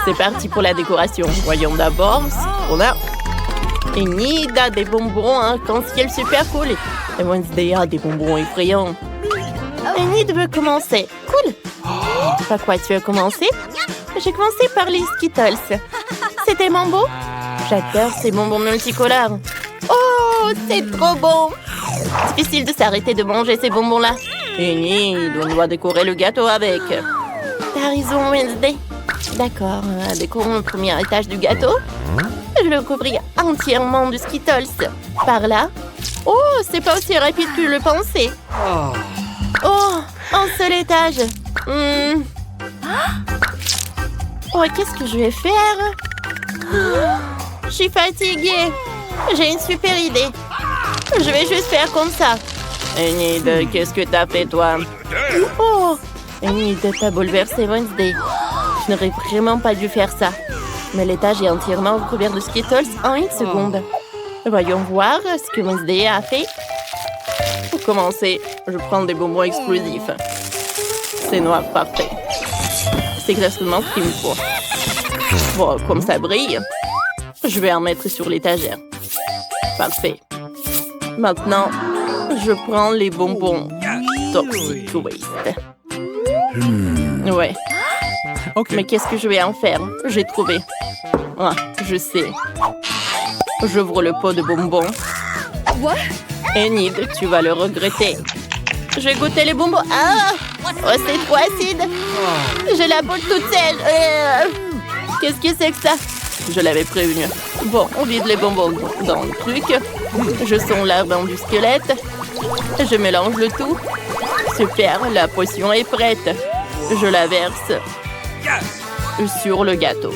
C'est parti pour la décoration. Voyons d'abord ce qu'on a. Enid a des bonbons arc-en-ciel super cool. Et Wednesday a des bonbons effrayants. Enid veut commencer. Cool. Par quoi tu veux commencer? J'ai commencé par les Skittles. C'était mon beau? J'adore ces bonbons multicolores. Oh, c'est trop bon! Difficile de s'arrêter de manger ces bonbons-là. Enid, on doit décorer le gâteau avec. T'as raison, Wednesday. D'accord, décorons le premier étage du gâteau. Je le couvris entièrement de Skittles. Par là. Oh, c'est pas aussi rapide que je le pensais. Oh, un seul étage. Oh, qu'est-ce que je vais faire? Je suis fatiguée. J'ai une super idée. Je vais juste faire comme ça. Enid, qu'est-ce que t'as fait, toi? Oh, Enid, t'as bouleversé Wednesday. Je n'aurais vraiment pas dû faire ça. Mais l'étage est entièrement recouvert de Skittles en une seconde. Voyons voir ce que Wednesday a fait. Pour commencer, je prends des bonbons explosifs. C'est noir, parfait. C'est exactement ce qu'il me faut. Bon, comme ça brille, je vais en mettre sur l'étagère. Parfait. Maintenant, je prends les bonbons Toxic Waste. Ouais. Okay. Mais qu'est-ce que je vais en faire? J'ai trouvé. Ah, je sais. J'ouvre le pot de bonbons. What? Enid, tu vas le regretter. Je vais goûter les bonbons. Ah! Oh, c'est trop acide. J'ai la peau toute sèche. Qu'est-ce que c'est que ça? Je l'avais prévenu. Bon, on vide les bonbons dans le truc. Je sens l'ardent du squelette. Je mélange le tout. Super, la potion est prête. Je la verse sur le gâteau.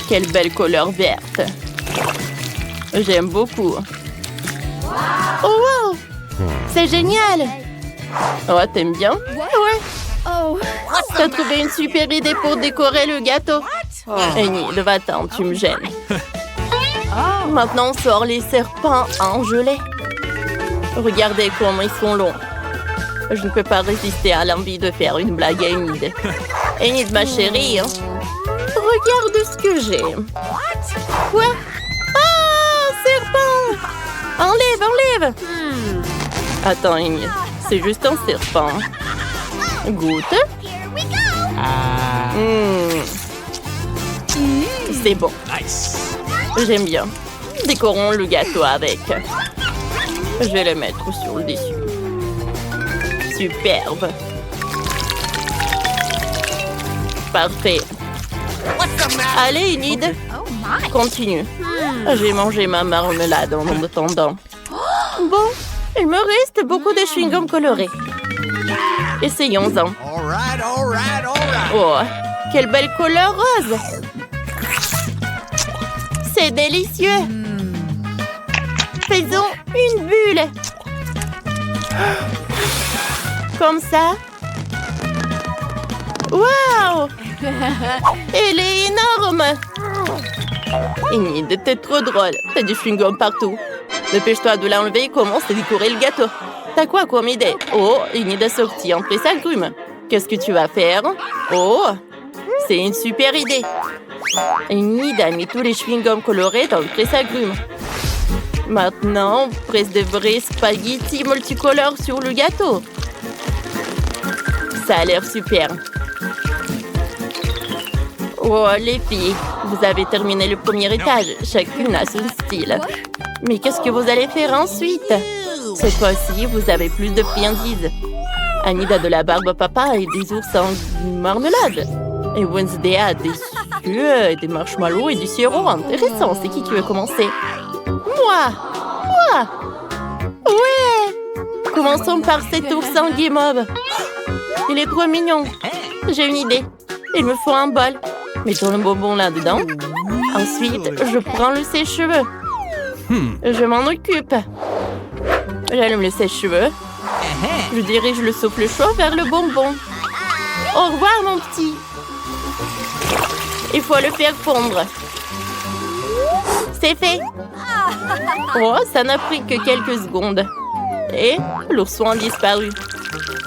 Quelle belle couleur verte. J'aime beaucoup. Oh wow! C'est génial! Oh, t'aimes bien? Ouais. Oh. T'as trouvé une super idée pour décorer le gâteau. Enid, va-t'en, tu me gênes. Maintenant, on sort les serpents en gelée. Regardez comment ils sont longs. Je ne peux pas résister à l'envie de faire une blague à Enid. Enid, ma chérie, regarde ce que j'ai. Quoi? Ah, serpent! Enlève! Attends, Enid, c'est juste un serpent. Goûte. C'est bon. J'aime bien. Décorons le gâteau avec. Je vais le mettre sur le dessus. Superbe. Parfait. Allez, Enid. Continue. J'ai mangé ma marmelade en attendant. Bon, il me reste beaucoup de chewing-gum colorés. Essayons-en. Oh, quelle belle couleur rose! C'est délicieux! Faisons une bulle! Comme ça. Waouh! Elle est énorme! Enid, t'es trop drôle. T'as du chewing-gum partout. Dépêche-toi de l'enlever et commence à décorer le gâteau. T'as quoi comme idée? Oh, Enid a sorti un presse-agrumes. Qu'est-ce que tu vas faire? Oh, c'est une super idée. Enid a mis tous les chewing-gums colorés dans le presse-agrumes. Maintenant, on presse des vrais spaghettis multicolores sur le gâteau. Ça a l'air super. Oh, les filles, vous avez terminé le premier étage. Chacune a son style. Mais qu'est-ce que vous allez faire ensuite? Cette fois-ci, vous avez plus de friandises. Enid a de la barbe à papa et des ours en marmelade. Et Wednesday a des yeux, des marshmallows et du sirop. Intéressant. C'est qui veut commencer? Moi! Ouais! Commençons par cet ours en guimauve. Il est trop mignon. J'ai une idée. Il me faut un bol. Mettons le bonbon là-dedans. Ensuite, je prends le sèche-cheveux. Je m'en occupe. J'allume le sèche-cheveux. Je dirige le souffle chaud vers le bonbon. Au revoir, mon petit. Il faut le faire fondre. C'est fait. Oh, ça n'a pris que quelques secondes. Et l'ourson a disparu.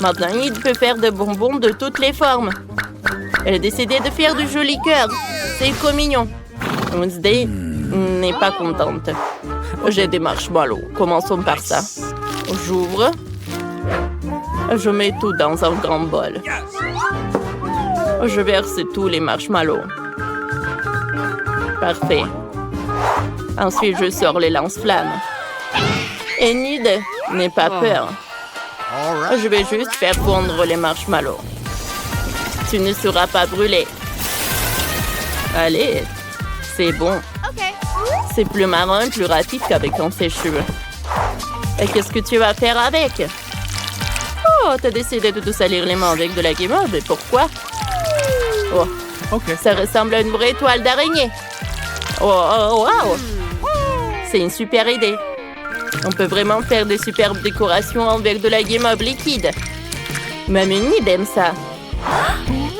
Maintenant, il peut faire des bonbons de toutes les formes. Elle a décidé de faire du joli cœur. C'est trop mignon. Wednesday n'est pas contente. J'ai des marshmallows. Commençons par ça. J'ouvre. Je mets tout dans un grand bol. Je verse tous les marshmallows. Parfait. Ensuite, je sors les lance-flammes. Enid, n'aie pas peur. Je vais juste faire fondre les marshmallows. Tu ne seras pas brûlé. Allez, c'est bon. C'est plus marrant et plus rapide qu'avec un sèche-cheveux. Et qu'est-ce que tu vas faire avec? Oh, t'as décidé de te salir les mains avec de la guimauve. Et pourquoi? Oh, ça ressemble à une vraie toile d'araignée. Oh, wow! C'est une super idée. On peut vraiment faire des superbes décorations avec de la guimauve liquide. Même Enid aime ça.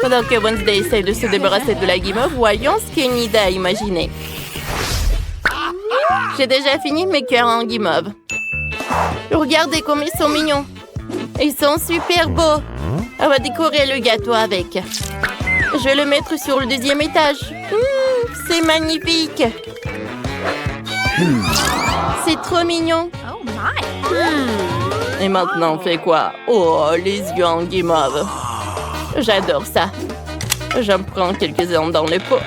Pendant que Wednesday essaye de se débarrasser de la guimauve, voyons ce qu'Enid a imaginé. J'ai déjà fini mes cœurs en guimauve. Regardez comme ils sont mignons. Ils sont super beaux. On va décorer le gâteau avec. Je vais le mettre sur le deuxième étage. C'est magnifique. C'est trop mignon. Et maintenant, on fait quoi? Oh, les yeux en guimauve. J'adore ça. J'en prends quelques-uns dans le pot.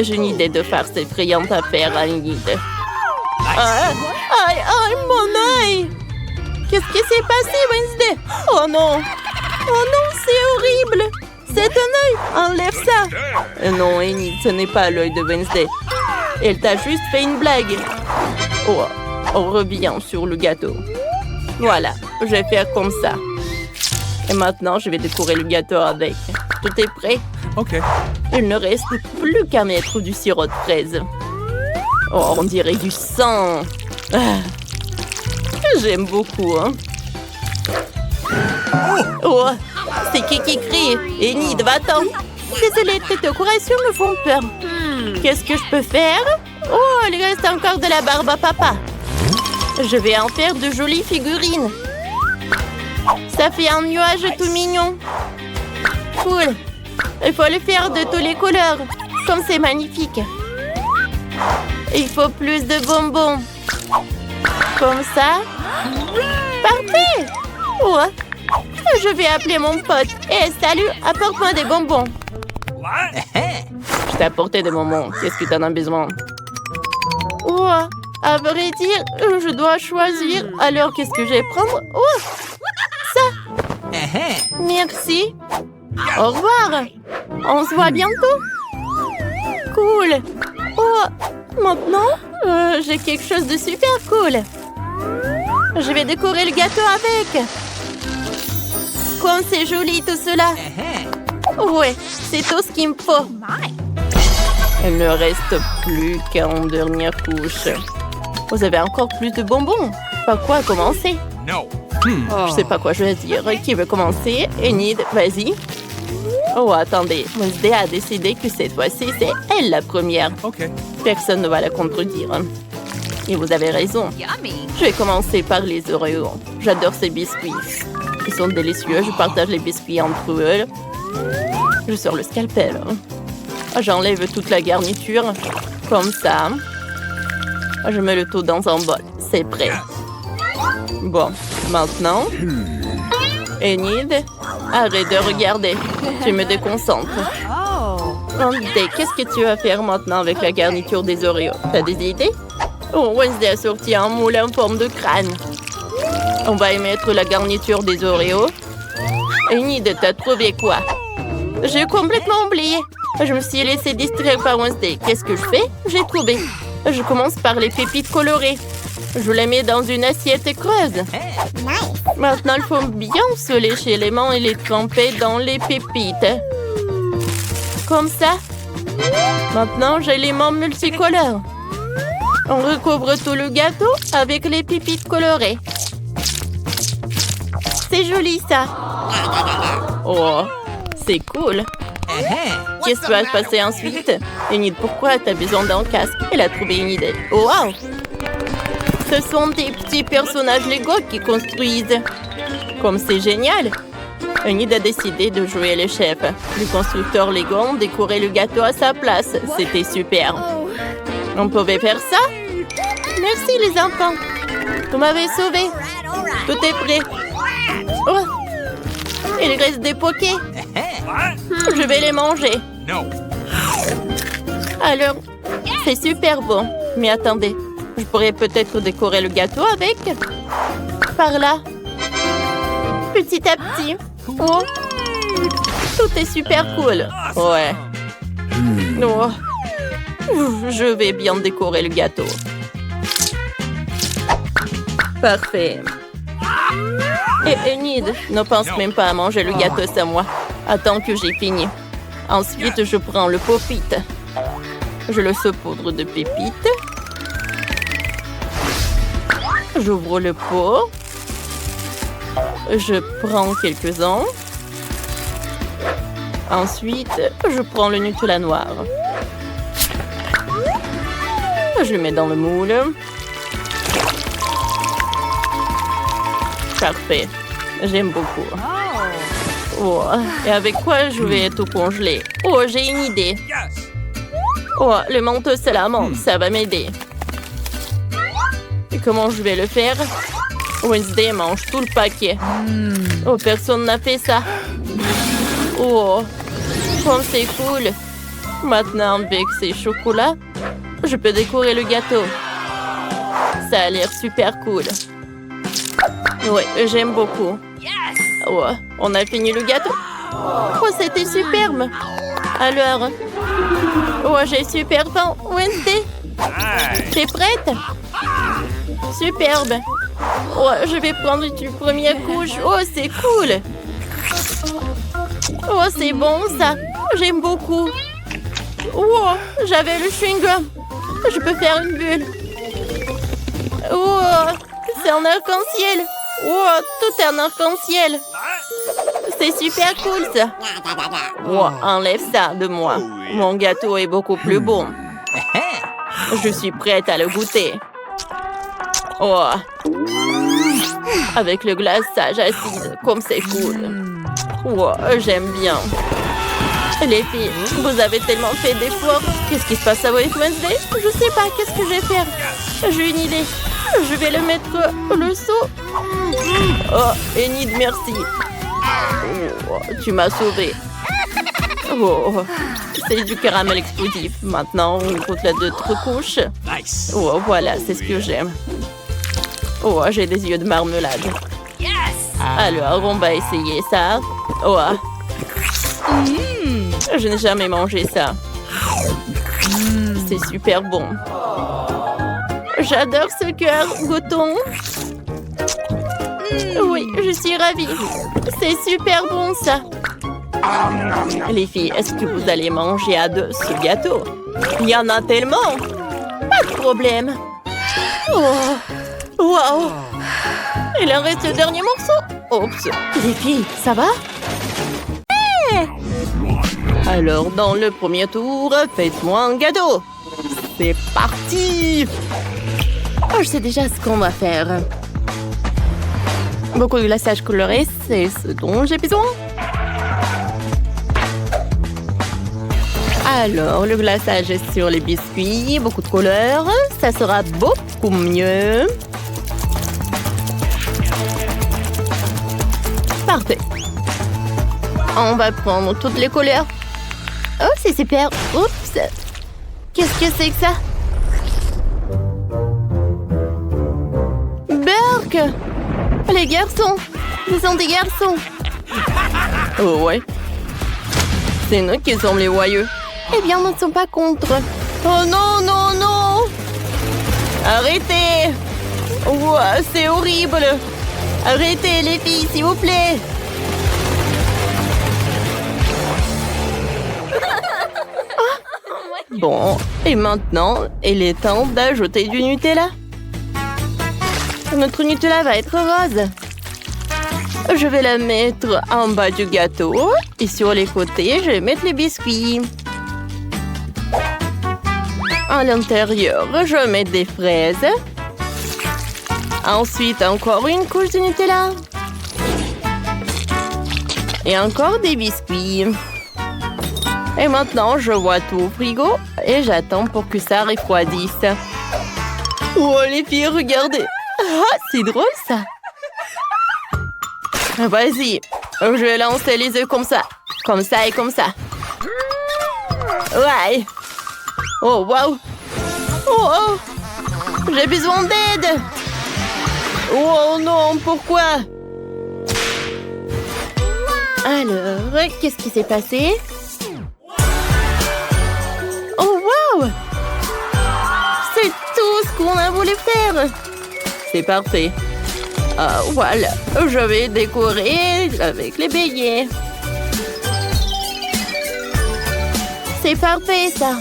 J'ai une idée de farce effrayante à faire à Enid. Aïe, mon œil! Qu'est-ce qui s'est passé, Wednesday? Oh non! Oh non, c'est horrible! C'est un œil! Enlève ça! Non, Enid, ce n'est pas l'œil de Wednesday. Elle t'a juste fait une blague. Oh, on revient sur le gâteau. Voilà, je vais faire comme ça. Et maintenant, je vais décorer le gâteau avec. Tout est prêt? OK. Il ne reste plus qu'à mettre du sirop de fraise. Oh, on dirait du sang. Ah. J'aime beaucoup, hein. Oh, c'est qui crie? Enid, va-t'en. Désolée, tes décorations me font peur. Qu'est-ce que je peux faire? Oh, il reste encore de la barbe à papa. Je vais en faire de jolies figurines. Ça fait un nuage tout mignon. Cool. Il faut le faire de toutes les couleurs. Comme c'est magnifique. Il faut plus de bonbons. Comme ça. Parfait. Ouais. Je vais appeler mon pote. Hé, salut, apporte-moi des bonbons. Je t'ai apporté des bonbons. Qu'est-ce que t'en as besoin? Ouais. À vrai dire, je dois choisir. Alors, qu'est-ce que je vais prendre? Oh, ça. Merci. Au revoir. On se voit bientôt. Cool. Oh, maintenant, j'ai quelque chose de super cool. Je vais décorer le gâteau avec. Comme c'est joli tout cela. Ouais, c'est tout ce qu'il me faut. Il ne reste plus qu'une dernière couche. Vous avez encore plus de bonbons. Par quoi commencer? No. Je sais pas quoi je vais dire. Qui veut commencer? Enid, vas-y. Oh, attendez. Wednesday a décidé que cette fois-ci, c'est elle la première. OK. Personne ne va la contredire. Et vous avez raison. Je vais commencer par les Oreos. J'adore ces biscuits. Ils sont délicieux. Je partage les biscuits entre eux. Je sors le scalpel. J'enlève toute la garniture. Comme ça. Je mets le tout dans un bol. C'est prêt. Bon, maintenant... Enid, arrête de regarder. Tu me déconcentres. Wednesday, qu'est-ce que tu vas faire maintenant avec la garniture des Oreos? T'as des idées? Oh, Wednesday a sorti un moule en forme de crâne. On va y mettre la garniture des Oreos. Enid, t'as trouvé quoi? J'ai complètement oublié. Je me suis laissée distraire par Wednesday. Qu'est-ce que je fais? J'ai trouvé. Je commence par les pépites colorées. Je les mets dans une assiette creuse. Maintenant, il faut bien se lécher les mains et les tremper dans les pépites. Comme ça. Maintenant, j'ai les mains multicolores. On recouvre tout le gâteau avec les pépites colorées. C'est joli, ça. Oh, c'est cool. Qu'est-ce qui va se passer ensuite? Enid, pourquoi t'as besoin d'un casque? Elle a trouvé une idée. Oh, wow! Ce sont des petits personnages Lego qui construisent. Comme c'est génial! Enid a décidé de jouer le chef. Le constructeur Lego a décoré le gâteau à sa place. C'était super. On pouvait faire ça? Merci les enfants. Vous m'avez sauvé. Tout est prêt. Oh. Il reste des pokés. Je vais les manger. Alors, c'est super bon. Mais attendez, je pourrais peut-être décorer le gâteau avec. Par là. Petit à petit. Oh. Tout est super cool. Ouais. Oh. Je vais bien décorer le gâteau. Parfait. Et Enid, ne pense même pas à manger le gâteau sans moi. Attends que j'ai fini. Ensuite, je prends le pop-it. Je le saupoudre de pépites. J'ouvre le pot. Je prends quelques-uns. Ensuite, je prends le Nutella noir. Je le mets dans le moule. Parfait. J'aime beaucoup. Oh, et avec quoi je vais tout congeler? Oh, j'ai une idée. Oh, le manteau salamandre, ça va m'aider. Et comment je vais le faire? Wednesday mange tout le paquet. Oh, personne n'a fait ça. Oh, comme c'est cool. Maintenant, avec ces chocolats, je peux décorer le gâteau. Ça a l'air super cool. Oui, j'aime beaucoup. Oh, on a fini le gâteau. Oh, c'était superbe. Alors, oh, j'ai super faim. Wednesday, t'es prête? Superbe. Oh, je vais prendre une première couche. Oh, c'est cool. Oh, c'est bon ça. J'aime beaucoup. Oh, j'avais le chewing-gum. Je peux faire une bulle. Oh, c'est un arc-en-ciel. Oh, tout est un arc-en-ciel. C'est super cool ça. Oh, enlève ça de moi. Mon gâteau est beaucoup plus bon. Je suis prête à le goûter. Oh. Avec le glaçage acide, comme c'est cool. Oh, j'aime bien. Les filles, vous avez tellement fait d'efforts. Qu'est-ce qui se passe avec Wednesday? Je sais pas, qu'est-ce que je vais faire? J'ai une idée. Je vais le mettre le seau. Oh, Enid, merci. Oh, tu m'as sauvée. Oh, c'est du caramel explosif. Maintenant, on goûte la d'autres couches. Oh, voilà, c'est ce que j'aime. Oh, j'ai des yeux de marmelade. Alors, on va essayer ça. Oh. Je n'ai jamais mangé ça. C'est super bon. J'adore ce cœur. Goûtons. Oui, je suis ravie. C'est super bon ça. Les filles, est-ce que vous allez manger à deux ce gâteau? Il y en a tellement. Pas de problème. Oh. Wow. Il en reste le dernier morceau. Oups. Les filles, ça va? Hey! Alors, dans le premier tour, faites-moi un gâteau. C'est parti! Oh, je sais déjà ce qu'on va faire. Beaucoup de glaçage coloré, c'est ce dont j'ai besoin. Alors, le glaçage est sur les biscuits, beaucoup de couleurs. Ça sera beaucoup mieux. Parfait. On va prendre toutes les couleurs. Oh, c'est super. Oups. Qu'est-ce que c'est que ça? Burk! Les garçons! Ce sont des garçons! Oh ouais. C'est nous qui sommes les voyeux. Eh bien, nous ne sommes pas contre. Oh non, non, non! Arrêtez! Oh, c'est horrible! Arrêtez, les filles, s'il vous plaît! Bon, et maintenant, il est temps d'ajouter du Nutella. Notre Nutella va être rose. Je vais la mettre en bas du gâteau. Et sur les côtés, je vais mettre les biscuits. À l'intérieur, je mets des fraises. Ensuite, encore une couche de Nutella. Et encore des biscuits. Et maintenant, je vois tout au frigo et j'attends pour que ça refroidisse. Oh, les filles, regardez. Ah, c'est drôle, ça. Vas-y, je vais lancer les œufs comme ça. Comme ça et comme ça. Ouais. Oh, wow. Oh, oh. J'ai besoin d'aide. Oh non, pourquoi? Alors, qu'est-ce qui s'est passé? Oh, wow! C'est tout ce qu'on a voulu faire. C'est parfait. Voilà, je vais décorer avec les beignets. C'est parfait, ça.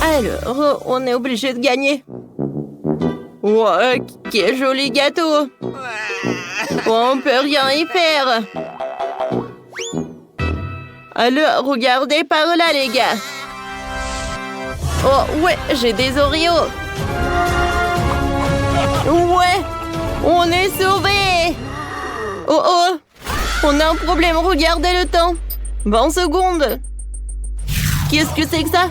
Alors, on est obligé de gagner. Ouais, quel joli gâteau. On peut rien y faire. Alors, regardez par là, les gars. Oh, ouais, j'ai des Oreos. Ouais, on est sauvés. Oh, oh, on a un problème, regardez le temps. 20 secondes. Qu'est-ce que c'est que ça?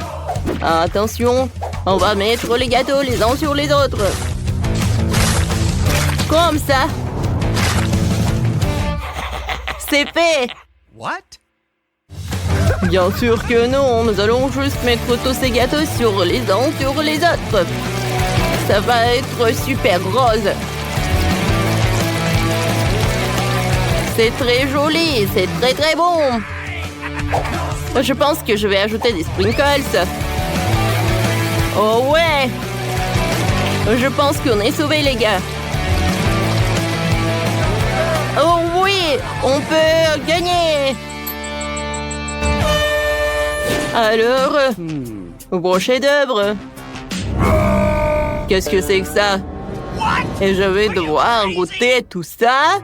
Attention, on va mettre les gâteaux les uns sur les autres. Comme ça. C'est fait. What? Bien sûr que non, nous allons juste mettre tous ces gâteaux sur les uns sur les autres. Ça va être super rose. C'est très joli, c'est très très bon. Je pense que je vais ajouter des sprinkles. Oh ouais. Je pense qu'on est sauvés, les gars. Oh oui, on peut gagner. Alors, bon chef-d'œuvre. Qu'est-ce que c'est que ça? Et je vais devoir goûter tout ça?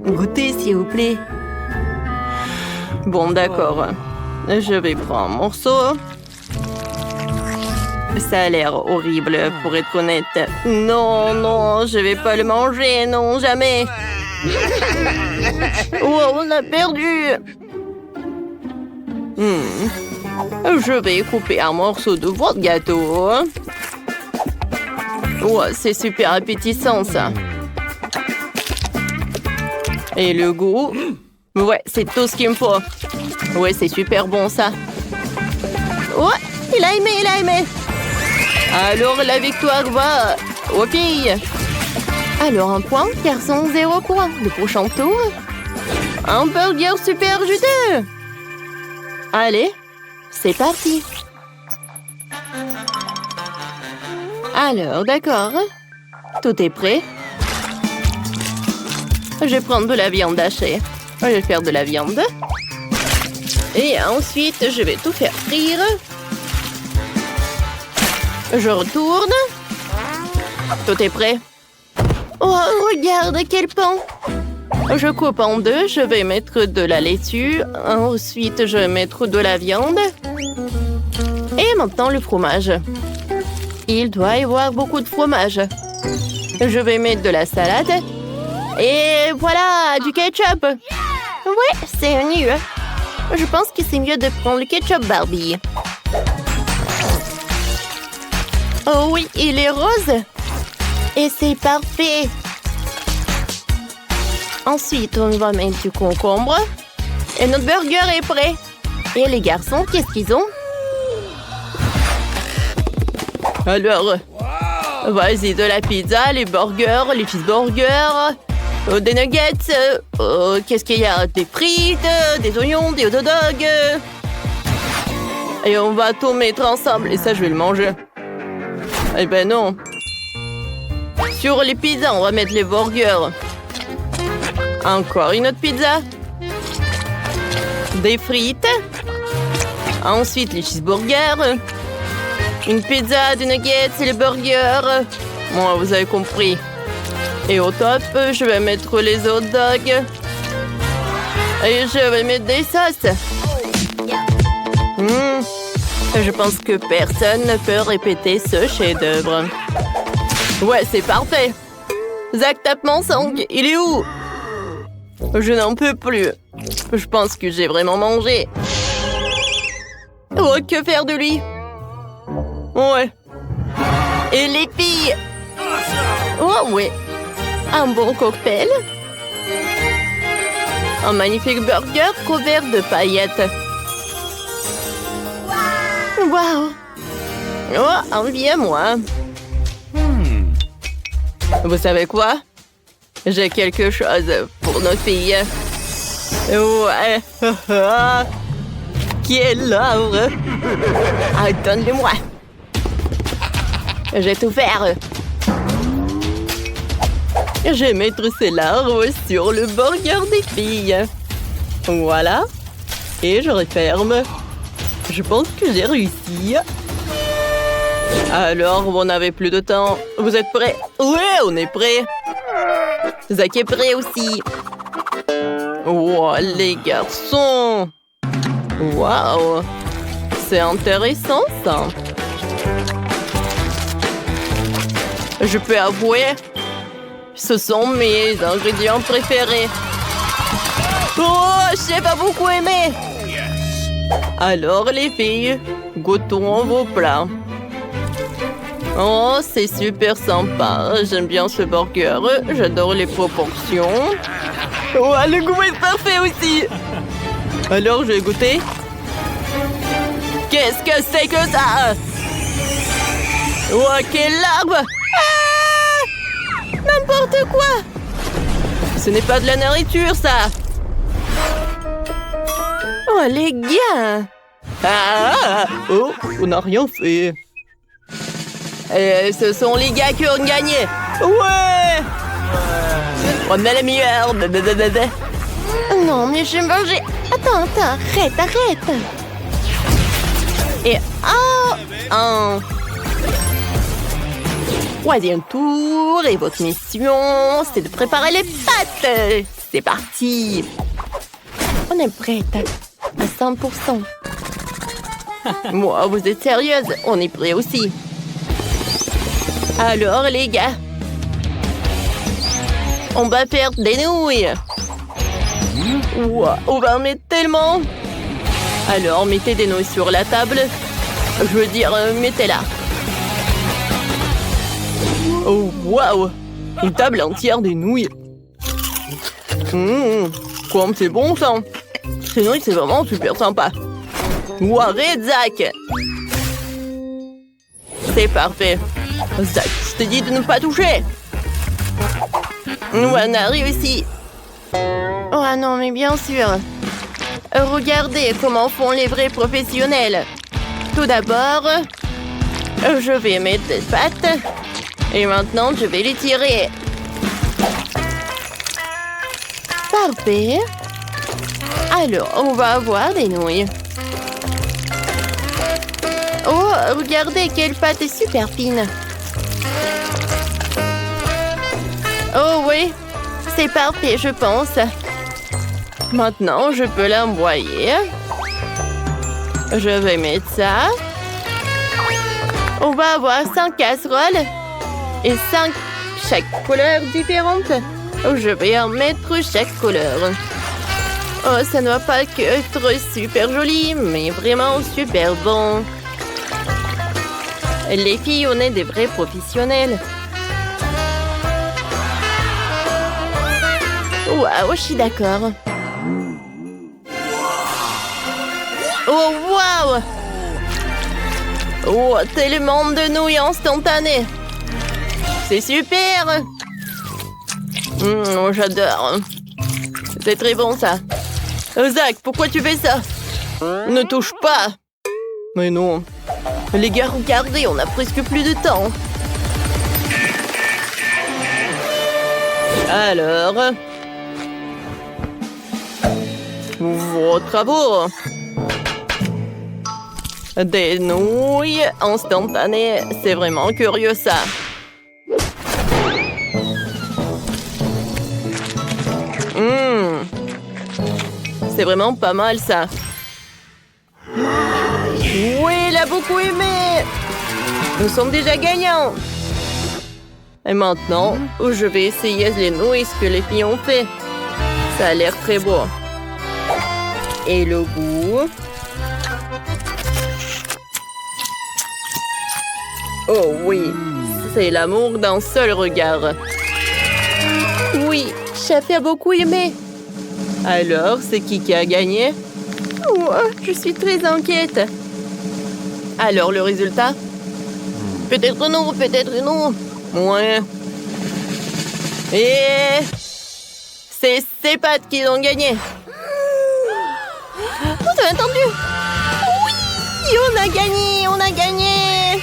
Goûtez, s'il vous plaît. Bon, d'accord. Je vais prendre un morceau. Ça a l'air horrible, pour être honnête. Non, non, je vais pas le manger, non, jamais. Oh, on a perdu. Je vais couper un morceau de votre gâteau. Oh, c'est super appétissant, ça. Et le goût? Ouais, c'est tout ce qu'il me faut. Ouais, c'est super bon, ça. Ouais, il a aimé, il a aimé. Alors, la victoire va aux filles. Alors, un point, garçon, 0 point. Le prochain tour, un burger super juteux. Allez, c'est parti. Alors, d'accord. Tout est prêt. Je vais prendre de la viande hachée. Je vais faire de la viande. Et ensuite, je vais tout faire frire. Je retourne. Tout est prêt. Oh, regarde, quel pain! Je coupe en deux. Je vais mettre de la laitue. Ensuite, je vais mettre de la viande. Et maintenant, le fromage. Il doit y avoir beaucoup de fromage. Je vais mettre de la salade. Et voilà, du ketchup. Ouais, c'est mieux. Je pense que c'est mieux de prendre le ketchup Barbie. Oh oui, il est rose. Et c'est parfait. Ensuite, on va mettre du concombre. Et notre burger est prêt. Et les garçons, qu'est-ce qu'ils ont? Alors, vas-y, de la pizza, les burgers, les cheeseburgers, des nuggets, qu'est-ce qu'il y a? Des frites, des oignons, des hot dogs. Et on va tout mettre ensemble. Et ça, je vais le manger. Eh ben non. Sur les pizzas, on va mettre les burgers. Encore une autre pizza. Des frites. Ensuite, les cheeseburgers. Une pizza, des nuggets et les burgers. Bon, vous avez compris. Et au top, je vais mettre les hot dogs. Et je vais mettre des sauces. Je pense que personne ne peut répéter ce chef-d'œuvre. Ouais, c'est parfait. Zach, tape mon sang. Il est où? Je n'en peux plus. Je pense que j'ai vraiment mangé. Oh, que faire de lui? Ouais. Et les filles? Oh, oui. Un bon cocktail. Un magnifique burger couvert de paillettes. Waouh! Oh, envie à moi. Vous savez quoi? J'ai quelque chose pour nos filles. Ouais. Quelle œuvre! Ah, donne-le-moi. Je vais tout faire. Je vais mettre ces larves sur le burger des filles. Voilà. Et je referme. Je pense que j'ai réussi. Alors, vous n'avez plus de temps. Vous êtes prêts? Ouais, on est prêts. Zach est prêt aussi. Wow, les garçons. Waouh. C'est intéressant, ça. Je peux avouer, ce sont mes ingrédients préférés. Oh, je n'ai pas beaucoup aimé. Alors, les filles, goûtons vos plats. Oh, c'est super sympa. J'aime bien ce burger. J'adore les proportions. Oh, le goût est parfait aussi. Alors, je vais goûter. Qu'est-ce que c'est que ça? Oh, quelle larve! Ah! N'importe quoi! Ce n'est pas de la nourriture, ça! Oh, les gars! Ah! Oh, on n'a rien fait. Ce sont les gars qui ont gagné. Ouais! On est les meilleurs. Non, mais j'ai mangé. Attends, arrête. Et troisième tour. Et votre mission, c'est de préparer les pâtes. C'est parti. On est prête à 100%. Moi, vous êtes sérieuse? On est prêt aussi. Alors, les gars, on va faire des nouilles. Wow, on va en mettre tellement. Alors, mettez des nouilles sur la table. Je veux dire, mettez-la. Oh, waouh! Une table entière de nouilles. Comme c'est bon, ça. Ces nouilles, c'est vraiment super sympa. Wow, arrête, Zach. C'est parfait. Zach, je te dis de ne pas toucher. On a réussi. Oh non, mais bien sûr. Regardez comment font les vrais professionnels. Tout d'abord, je vais mettre des pâtes. Et maintenant, je vais les tirer. Parfait. Alors, on va avoir des nouilles. Oh, regardez, quelle pâte est super fine. Oh oui, c'est parfait, je pense. Maintenant, je peux l'envoyer. Je vais mettre ça. On va avoir 5 casseroles et 5 chaque couleur différente. Je vais en mettre chaque couleur. Oh, ça ne va pas que être super joli, mais vraiment super bon. Les filles, on est des vrais professionnels. Waouh, je suis d'accord. Oh, waouh! Oh, tellement de nouilles instantanées. C'est super! J'adore. C'est très bon, ça. Zach, pourquoi tu fais ça? Ne touche pas. Mais non. Les gars, regardez, on a presque plus de temps. Alors... vos travaux. Des nouilles instantanées. C'est vraiment curieux, ça. C'est vraiment pas mal, ça. Oui, il a beaucoup aimé. Nous sommes déjà gagnants. Et maintenant, je vais essayer les nouilles que les filles ont fait. Ça a l'air très beau. Et le goût? Oh oui, c'est l'amour d'un seul regard. Oui, chef a beaucoup aimé. Alors, c'est qui a gagné? Oh, je suis très inquiète. Alors, le résultat? Peut-être non, peut-être non. Ouais. Et c'est ces pâtes qui ont gagné. Vous avez entendu? Oui, on a gagné, on a gagné.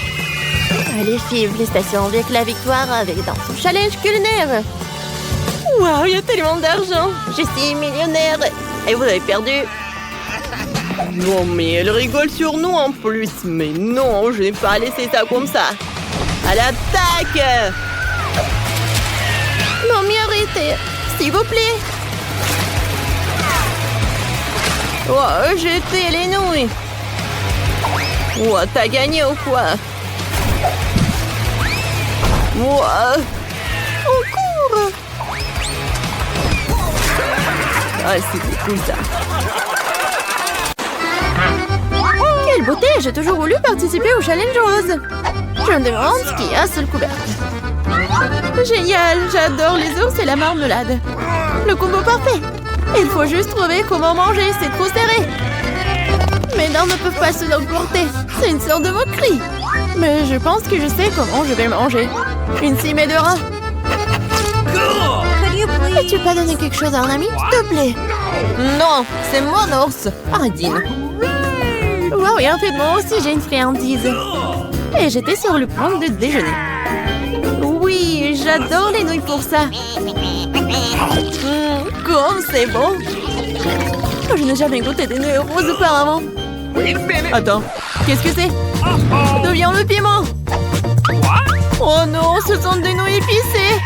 Les filles, félicitations avec la victoire dans ce challenge culinaire. Waouh, il y a tellement d'argent. Je suis millionnaire. Et vous avez perdu. Non, mais elle rigole sur nous en plus. Mais non, je n'ai pas laissé ça comme ça. À l'attaque! Non, mais arrêtez, s'il vous plaît. Oh, jetez les nouilles. Oh, t'as gagné ou quoi? Oh, on court. Ah, c'était cool ça. Quelle beauté! J'ai toujours voulu participer au challenge rose. Je me demande ce qu'il y a sous le couvercle. Génial! J'adore les ours et la marmelade. Le combo parfait. Il faut juste trouver comment manger, c'est trop serré. Mes dents ne peuvent pas se l'emporter. C'est une sorte de moquerie. Mais je pense que je sais comment je vais le manger. Une cime de rat. Peux-tu pas donner quelque chose à un ami, s'il te plaît? Non, c'est mon ours. Ardine. Wow, et en fait, moi aussi, j'ai une friandise. Et j'étais sur le point de déjeuner. Oui, j'adore les nouilles pour ça. Comme c'est bon. Je n'ai jamais goûté des nouilles roses auparavant. Attends, qu'est-ce que c'est? D'où vient le piment? Oh non, ce sont des nouilles épicées.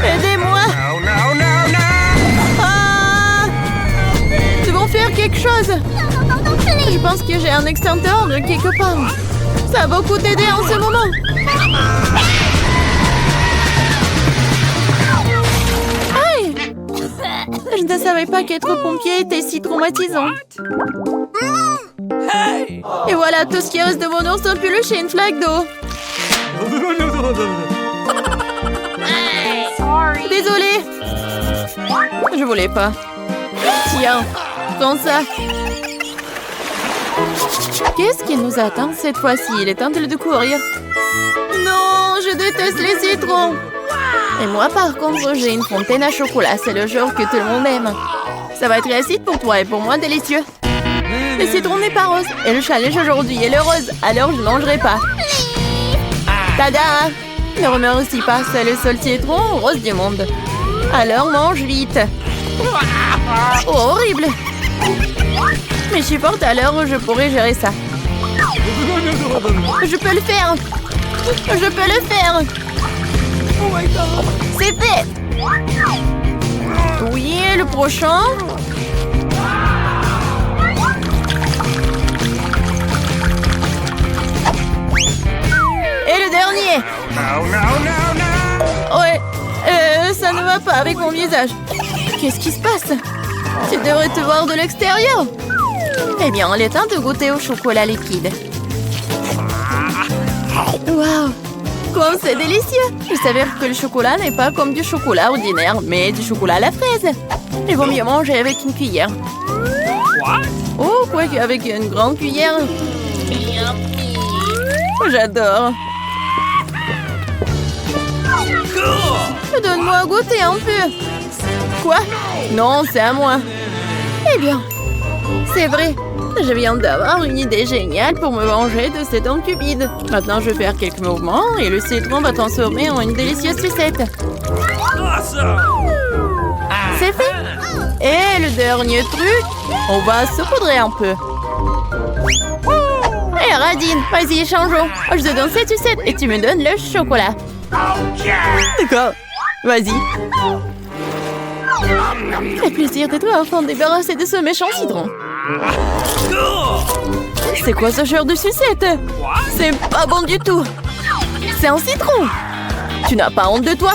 Aidez-moi. Ah! Nous devons faire quelque chose. Je pense que j'ai un extincteur de quelque part. Ça va beaucoup t'aider en ce moment. Aïe! Je ne savais pas qu'être pompier était si traumatisant. Et voilà, tout ce qui reste de mon ours en peluche et une flaque d'eau. Désolée. Je voulais pas. Tiens, prends ça. Qu'est-ce qui nous attend cette fois-ci? Il est temps de courir. Non, je déteste les citrons. Et moi, par contre, j'ai une fontaine à chocolat. C'est le genre que tout le monde aime. Ça va être acide pour toi et pour moi délicieux. Le citron n'est pas rose. Et le challenge aujourd'hui est le rose. Alors, je ne mangerai pas. Tada! Ne remercie pas. C'est le seul citron rose du monde. Alors, mange vite. Oh, horrible! Mais je suis forte, alors je pourrais gérer ça. Je peux le faire. Je peux le faire. C'est fait. Oui, le prochain. Et le dernier. Ouais, ça ne va pas avec mon visage. Qu'est-ce qui se passe? Tu devrais te voir de l'extérieur. Eh bien, il est temps de goûter au chocolat liquide. Waouh! Comme c'est délicieux! Il s'avère que le chocolat n'est pas comme du chocolat ordinaire, mais du chocolat à la fraise. Il vaut mieux manger avec une cuillère. Oh, quoi qu'avec une grande cuillère. J'adore. Donne-moi à goûter un peu. Quoi? Non, c'est à moi. Eh bien, c'est vrai. Je viens d'avoir une idée géniale pour me venger de cet homme cupide. Maintenant, je vais faire quelques mouvements et le citron va transformer en une délicieuse sucette. C'est fait. Et le dernier truc, on va saupoudrer un peu. Hé, Radine, vas-y, changeons. Je te donne cette sucette et tu me donnes le chocolat. D'accord, vas-y. Fait plaisir de toi enfin débarrasser de ce méchant citron. C'est quoi ce genre de sucette? C'est pas bon du tout. C'est un citron. Tu n'as pas honte de toi?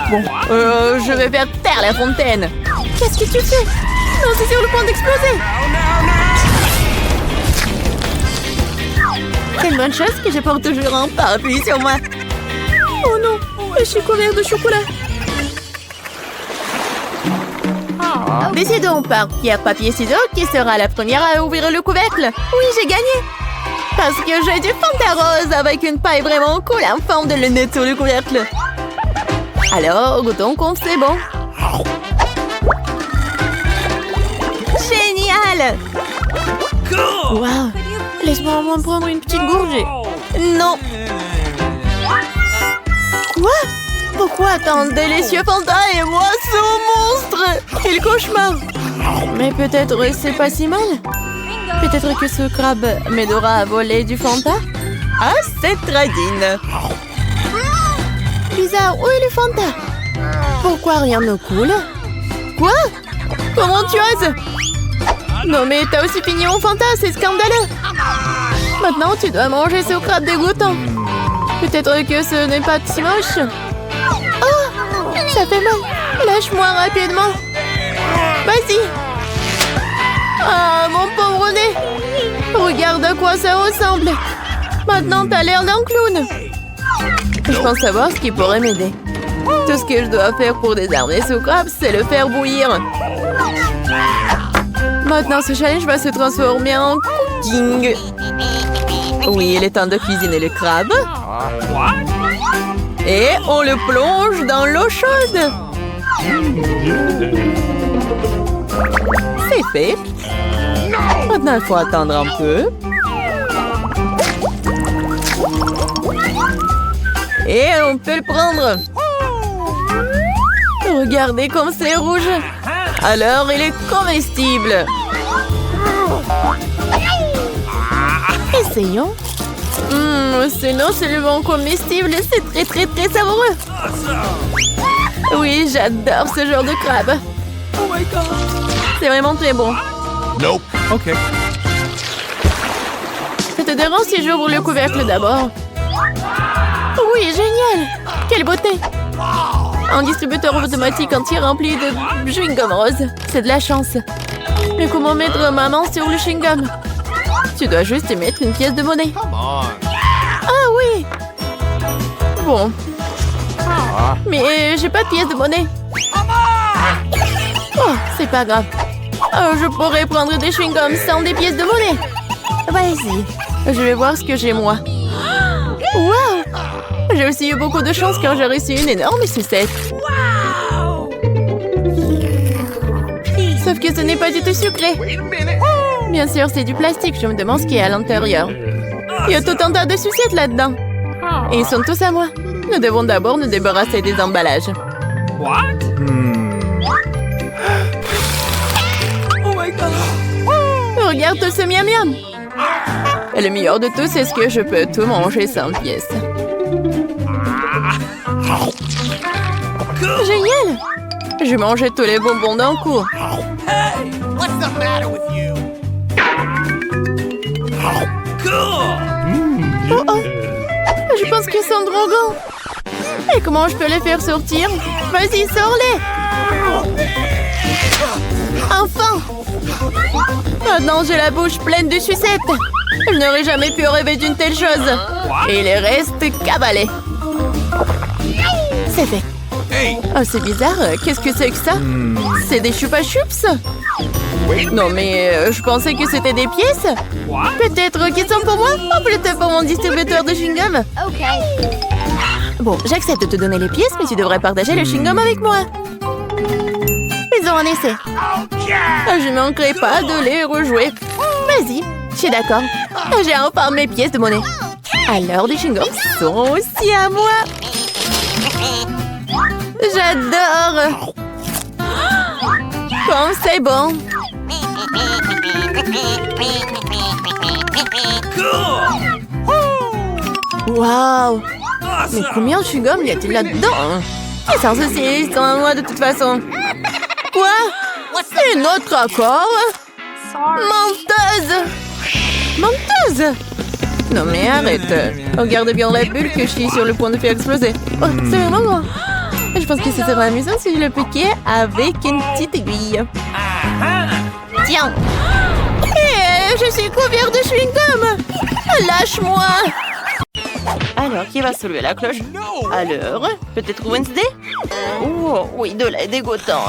Bon, je vais faire taire la fontaine. Qu'est-ce que tu fais? Non, c'est sur le point d'exploser. C'est une bonne chose que je porte toujours un parapluie sur moi. Oh non, je suis couvert de chocolat. Décidons par pierre, papier, ciseaux qui sera la première à ouvrir le couvercle. Oui, j'ai gagné. Parce que j'ai du Fanta rose avec une paille vraiment cool en forme de lunette sur le couvercle. Alors, goûtons comme c'est bon. Génial! Waouh! Laisse-moi au moins prendre une petite gorgée. Non! Quoi? Pourquoi tant de délicieux Fanta et moi ce monstre? Quel cauchemar! Mais peut-être c'est pas si mal. Peut-être que ce crabe m'aidera à voler du Fanta? Ah, c'est tradine! Bizarre, où est le Fanta? Pourquoi rien ne coule? Quoi? Comment tu oses? Non mais t'as aussi fini au Fanta, c'est scandaleux! Maintenant tu dois manger ce crabe dégoûtant. Peut-être que ce n'est pas si moche. Oh! Ça fait mal! Lâche-moi rapidement! Vas-y! Ah, mon pauvre nez! Regarde à quoi ça ressemble! Maintenant t'as l'air d'un clown! Je pense savoir ce qui pourrait m'aider. Tout ce que je dois faire pour désarmer ce crabe, c'est le faire bouillir. Maintenant, ce challenge va se transformer en cooking. Oui, il est temps de cuisiner le crabe. Et on le plonge dans l'eau chaude. C'est fait. Maintenant, il faut attendre un peu. Et on peut le prendre. Regardez comme c'est rouge. Alors, il est comestible. Essayons. C'est non seulement comestible, c'est très savoureux. Oui, j'adore ce genre de crabe. Oh my god. C'est vraiment très bon. Nope. OK. Ça te dérange si j'ouvre le couvercle d'abord? Oui, génial. Quelle beauté. Un distributeur automatique entier rempli de chewing-gum rose. C'est de la chance. Mais comment mettre ma main sur le chewing-gum? Tu dois juste y mettre une pièce de monnaie. Ah oui! Bon. Mais j'ai pas de pièce de monnaie. Oh, c'est pas grave. Oh, je pourrais prendre des chewing-gums sans des pièces de monnaie. Vas-y. Je vais voir ce que j'ai moi. Wow! J'ai aussi eu beaucoup de chance car j'ai reçu une énorme sucette. Sauf que ce n'est pas du tout sucré. Bien sûr, c'est du plastique. Je me demande ce qu'il y a à l'intérieur. Il y a tout un tas de sucettes là-dedans. Et ils sont tous à moi. Nous devons d'abord nous débarrasser des emballages. Oh my god! Regarde tout ce miam-miam. Et le meilleur de tout, c'est ce que je peux tout manger sans pièce. Génial! Je mangeais tous les bonbons d'un coup. Hey, what's the matter with you? Oh oh! Je pense qu'ils sont drogants. Et comment je peux les faire sortir? Vas-y, sors-les! Enfin! Maintenant, j'ai la bouche pleine de sucettes. Je n'aurais jamais pu rêver d'une telle chose. Et il reste cabalé. C'est fait. Oh, c'est bizarre. Qu'est-ce que c'est que ça? C'est des chupa-chups? Non, mais je pensais que c'était des pièces. Peut-être qu'ils sont pour moi ou peut-être pour mon distributeur de chewing-gum. Bon, j'accepte de te donner les pièces, mais tu devrais partager le chewing-gum avec moi. Faisons un essai. Je ne manquerai pas de les rejouer. Vas-y, je suis d'accord. J'ai enfin mes pièces de monnaie. Alors, les chewing-gums sont aussi à moi. J'adore. Comme c'est bon. Waouh. Mais combien de chewing-gum y a-t-il là-dedans? Et sans ceci, ils sont à moi de toute façon. Quoi? Une autre accord? Menteuse! Menteuse! Non mais arrête. Regarde bien la bulle que je suis sur le point de faire exploser. Oh, c'est vraiment grand. Je pense que ce serait amusant si je le piquais avec une petite aiguille. Tiens. Je suis couvert de chewing-gum. Lâche-moi. Alors, qui va soulever la cloche? Alors, peut-être Wednesday? Oh, oui, de lait dégoûtant.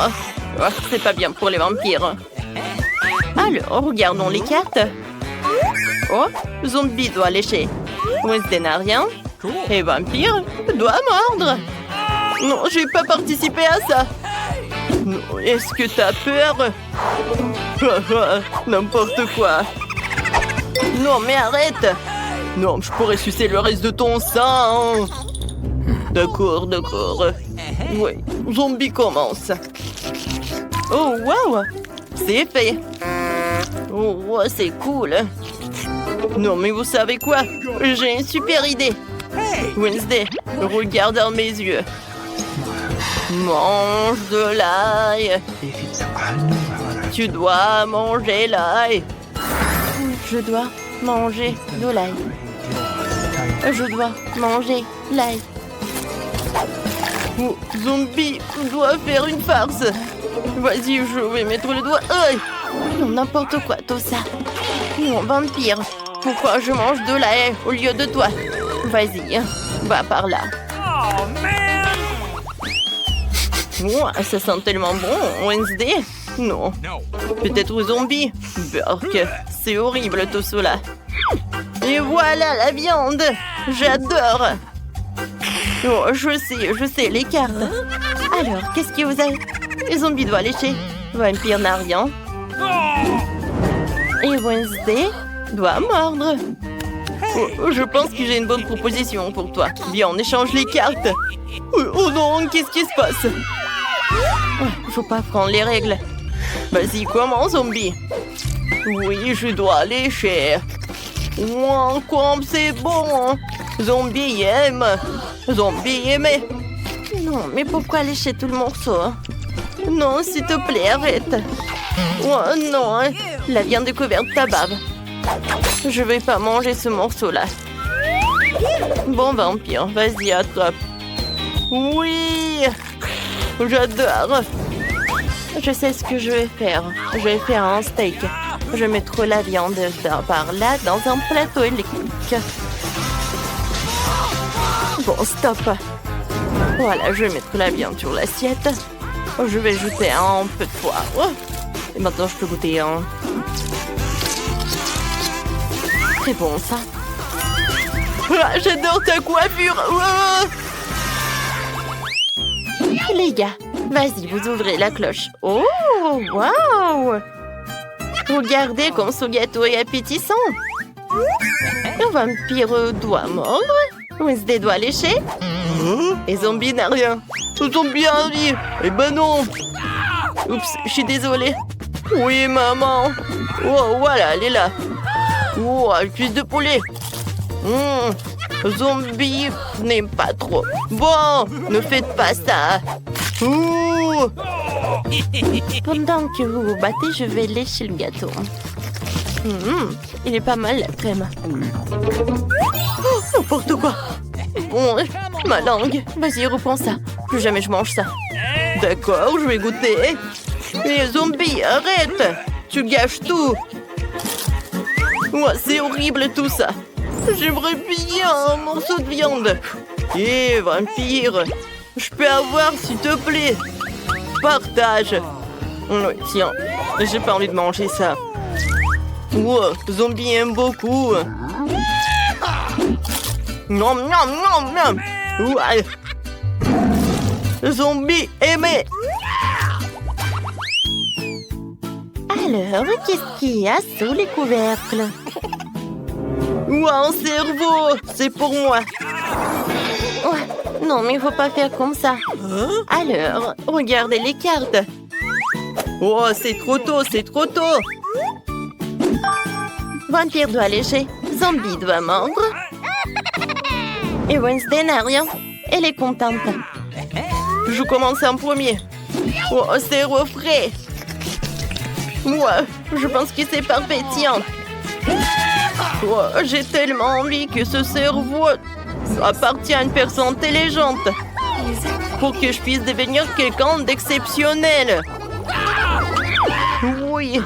Oh, c'est pas bien pour les vampires. Alors, regardons les cartes. Oh, zombie doit lécher. Wednesday n'a rien. Et vampire doit mordre. Non, j'ai pas participé à ça. Non, est-ce que t'as peur? N'importe quoi. Non, mais arrête. Non, je pourrais sucer le reste de ton sang. D'accord, d'accord. Oui, zombie commence. Oh, wow. C'est fait. Oh, c'est cool. Non, mais vous savez quoi? J'ai une super idée. Wednesday, regarde dans mes yeux. Mange de l'ail. Tu dois manger l'ail. Je dois manger de l'ail. Je dois manger l'ail. Oh, zombie doit faire une farce. Vas-y, je vais mettre le doigt. Aïe. Non, n'importe quoi, tout ça. Non, vampire. Pourquoi je mange de l'ail au lieu de toi? Vas-y, va par là. Oh, man! Oh, ça sent tellement bon, Wednesday. Non. Peut-être zombie. Burk, c'est horrible tout cela. Et voilà la viande. J'adore. Oh, je sais, les cartes. Alors, qu'est-ce que vous avez? Les zombies doivent lécher. Vampire n'a rien. Et Wednesday doit mordre. Oh, je pense que j'ai une bonne proposition pour toi. Viens, on échange les cartes. Oh non, qu'est-ce qui se passe? Faut pas prendre les règles. Vas-y, commence, zombie. Oui, je dois lécher. Wow, comme c'est bon. Zombie aime. Zombie aimé. Non, mais pourquoi lécher tout le morceau? Non, s'il te plaît, arrête. Oh non, la viande est couverte de ta bave. Je vais pas manger ce morceau-là. Bon, vampire, vas-y, attrape. Oui, j'adore. Je sais ce que je vais faire. Je vais faire un steak. Je mettrai la viande par là dans un plateau électrique. Bon, stop. Voilà, je vais mettre la viande sur l'assiette. Je vais ajouter un peu de poivre. Et maintenant, je peux goûter un. Très bon, ça. Ah, j'adore ta coiffure. Ah. Les gars, vas-y, vous ouvrez la cloche. Oh, waouh! Regardez comme ce gâteau est appétissant. Un vampire doit mordre. Wednesday doit lécher. Et zombie n'a rien. Zombie a envie. Eh ben non. Oups, je suis désolée. Oui, maman. Oh, voilà, elle est là. Oh, une cuisse de poulet. Zombie n'aime pas trop. Bon, ne faites pas ça. Ouh. Pendant que vous vous battez, je vais lécher le gâteau. Il est pas mal, la crème. Oh, n'importe quoi. Bon, ma langue. Vas-y, reprends ça. Plus jamais je mange ça. D'accord, je vais goûter. Mais zombie, arrête. Tu gâches tout. Oh, c'est horrible tout ça. J'aimerais bien un morceau de viande. Eh, vampire, je peux avoir, s'il te plaît. Partage. Oui, tiens, j'ai pas envie de manger ça. Wow, zombie aime beaucoup. Non, non, non, non. Ouais. Zombie aimé. Alors, qu'est-ce qu'il y a sous les couvercles? Ouah, un cerveau. C'est pour moi. Ouais. Non, mais il faut pas faire comme ça. Alors, regardez les cartes. Oh, c'est trop tôt, c'est trop tôt. Vampire doit lécher. Zombie doit mordre. Et Wednesday n'a rien. Elle est contente. Je commence en premier. Oh, c'est refrais. Ouais, je pense que c'est parfait. Tiens. Oh, j'ai tellement envie que ce cerveau appartienne à une personne intelligente pour que je puisse devenir quelqu'un d'exceptionnel. Oui,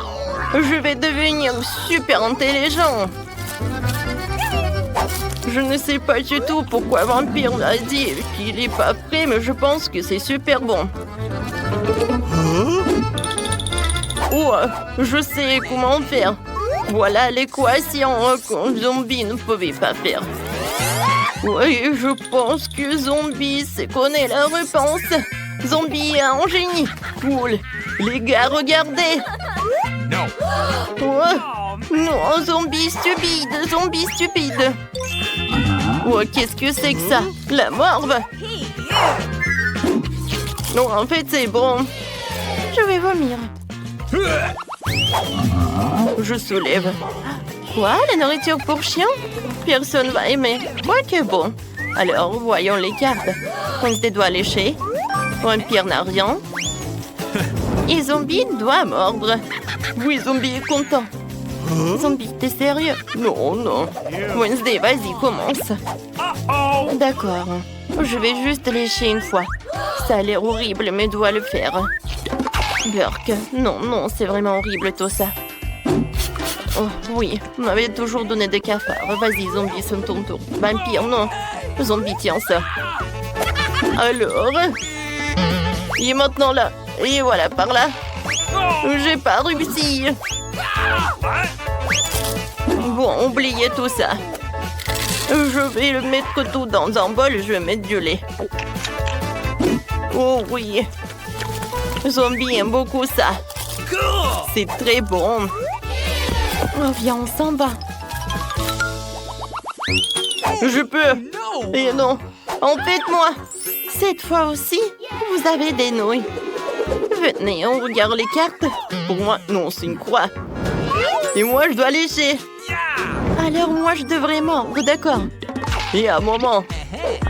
je vais devenir super intelligent. Je ne sais pas du tout pourquoi Vampire m'a dit qu'il n'est pas prêt, mais je pense que c'est super bon. Oh, je sais comment faire. Voilà l'équation qu'un zombie ne pouvait pas faire. Oui, je pense que Zombie connaît la réponse. Zombie a un génie. Cool. Les gars, regardez. No. Oh, non, zombie stupide. Oh, qu'est-ce que c'est que ça? La morve. Non, en fait, c'est bon. Je vais vomir. Je soulève. Quoi? La nourriture pour chien? Personne va aimer. Quoi que bon. Alors, voyons les cartes. Wednesday doit lécher. Vampire n'a rien. Et Zombie doit mordre. Oui, Zombie est content. Zombie, t'es sérieux? Non, non. Wednesday, vas-y, commence. D'accord. Je vais juste lécher une fois. Ça a l'air horrible, mais dois le faire. Burk. Non, non, c'est vraiment horrible tout ça. Oh, oui, on m'avait toujours donné des cafards. Vas-y, Zombie, c'est ton tour. Vampire, non. Zombie, tiens ça. Alors, il est maintenant là. Et voilà, par là. J'ai pas réussi. Bon, oubliez tout ça. Je vais le mettre tout dans un bol. Je vais mettre du lait. Oh oui. Zombie aime beaucoup ça. C'est très bon. Oh, viens, on s'en va. Je peux. Et non. En fait, moi. Cette fois aussi, vous avez des nouilles. Venez, on regarde les cartes. Pour moi, non, c'est une croix. Et moi, je dois lécher. Alors, moi, je devrais mordre, d'accord. Et un moment.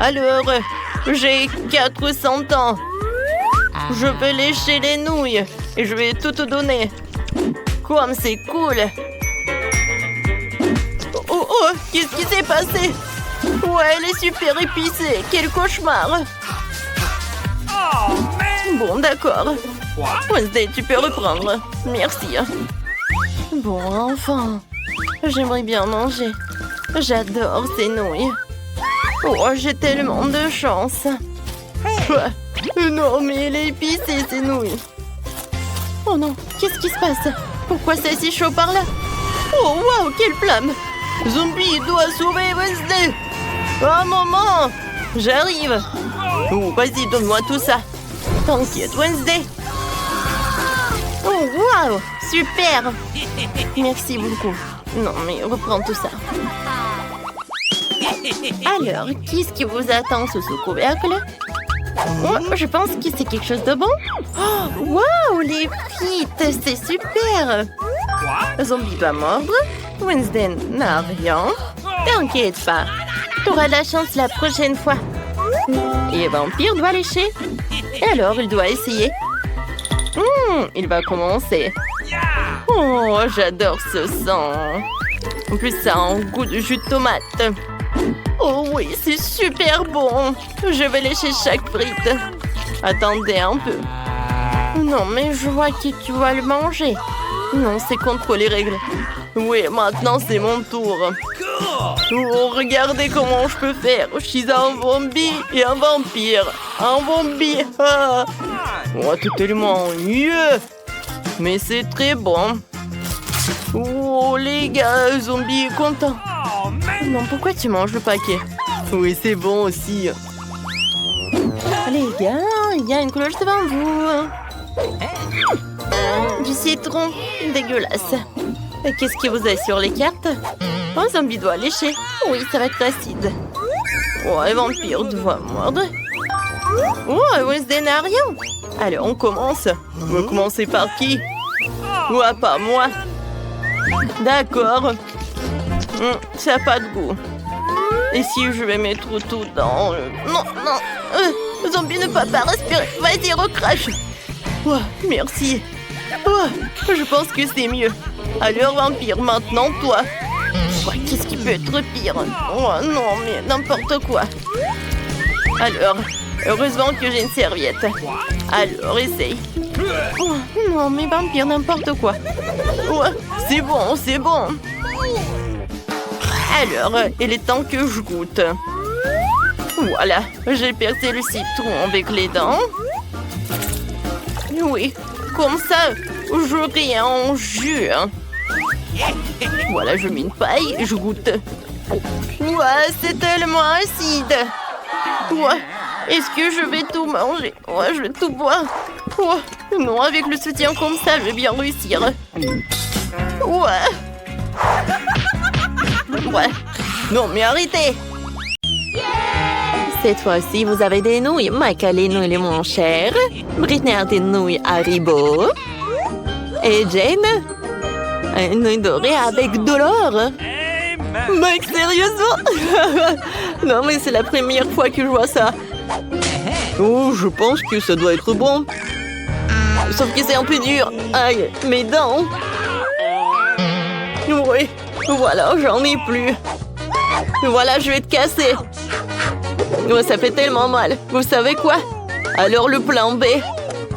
Alors, j'ai 400 ans. Je vais lécher les nouilles. Et je vais tout te donner. Comme c'est cool. Oh, oh, qu'est-ce qui s'est passé? Ouais, elle est super épicée. Quel cauchemar. Bon, d'accord. Wednesday, tu peux reprendre. Merci. Bon, enfin. J'aimerais bien manger. J'adore ces nouilles. Oh, j'ai tellement de chance. Non, mais elle est épicée, ces nouilles. Oh non, qu'est-ce qui se passe? Pourquoi c'est si chaud par là? Oh, waouh, quelle flamme! Zombie doit sauver Wednesday! Un moment! J'arrive! Oh, vas-y, donne-moi tout ça! T'inquiète, Wednesday! Oh, waouh! Super! Merci beaucoup. Non, mais reprends tout ça. Alors, qu'est-ce qui vous attend sous ce couvercle? Oh, je pense que c'est quelque chose de bon. Oh, waouh, les frites, c'est super. Zombie doit mordre. Wednesday n'a rien. T'inquiète pas. T'auras de la chance la prochaine fois. Et Vampire doit lécher. Et alors, il doit essayer. Il va commencer. Oh, j'adore ce sang. En plus, ça a un goût de jus de tomate. Oh oui, c'est super bon. Je vais lécher chaque frite. Attendez un peu. Non, mais je vois que tu vas le manger. Non, c'est contre les règles. Oui, maintenant c'est mon tour. Oh, regardez comment je peux faire. Je suis un zombie et un vampire. Un zombie. Ah. Oh, c'est tellement mieux. Mais c'est très bon. Oh, les gars, zombie est content. Non, pourquoi tu manges le paquet? Oui, c'est bon aussi. Les gars, il y a une cloche devant vous. Du citron, dégueulasse. Qu'est-ce que vous avez sur les cartes? Un zombie doit lécher. Oui, ça va être acide. Oh, un vampire doit mordre. Oh, Wednesday n'a rien. Allez, on commence. On va commencer par qui? Ouais, pas moi. D'accord. Ça n'a pas de goût. Et si je vais mettre tout dans... Non, non. Zombie ne peut pas respirer. Vas-y, recrache. Oh, merci. Oh, je pense que c'est mieux. Alors, vampire, maintenant, toi. Ouais, qu'est-ce qui peut être pire? Oh non, mais n'importe quoi. Alors, heureusement que j'ai une serviette. Alors, essaye. Oh, non, mais vampire, n'importe quoi. Ouais, c'est bon, c'est bon. Alors, il est temps que je goûte. Voilà, j'ai percé le citron avec les dents. Oui, comme ça, j'aurai un jus. Voilà, je mets une paille et je goûte. Ouais, c'est tellement acide. Ouais, est-ce que je vais tout manger? Ouais, je vais tout boire. Ouais, non, avec le soutien comme ça, je vais bien réussir. Ouais. Ouais. Non, mais arrêtez. Cette fois-ci, vous avez des nouilles. Mike a les nouilles les moins chères. Britney a des nouilles Haribo. Et Jane, une nouille dorée avec de l'or. Mike, sérieusement? Non, mais c'est la première fois que je vois ça. Oh, je pense que ça doit être bon. Sauf que c'est un peu dur. Aïe, mes dents. Oui, voilà, j'en ai plus. Voilà, je vais te casser. Ouais, ça fait tellement mal. Vous savez quoi? Alors le plan B.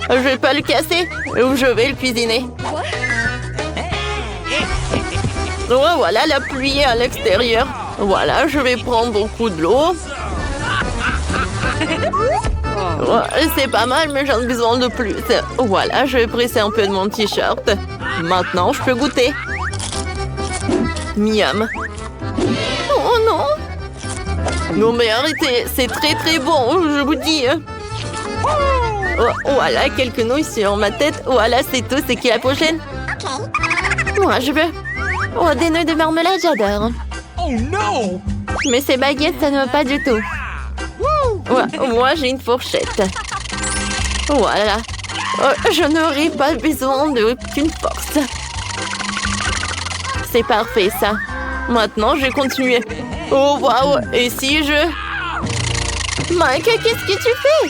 Je vais pas le casser, je vais le cuisiner. Ouais, voilà, la pluie est à l'extérieur. Voilà, je vais prendre beaucoup de l'eau. Ouais, c'est pas mal, mais j'en ai besoin de plus. Voilà, je vais presser un peu de mon t-shirt. Maintenant, je peux goûter. Miam. Oh non! Non mais arrêtez, c'est très très bon, je vous dis. Oh, voilà, quelques nouilles sur ma tête. Voilà, c'est tout, c'est qui la prochaine? Moi, je veux. Oh, des nouilles de marmelade, j'adore. Oh no! Mais ces baguettes, ça ne va pas du tout. Ouais, moi, j'ai une fourchette. Voilà. Oh, je n'aurai pas besoin d'aucune force. C'est parfait, ça. Maintenant, je vais continuer. Oh, waouh! Et si je... Mike, qu'est-ce que tu fais?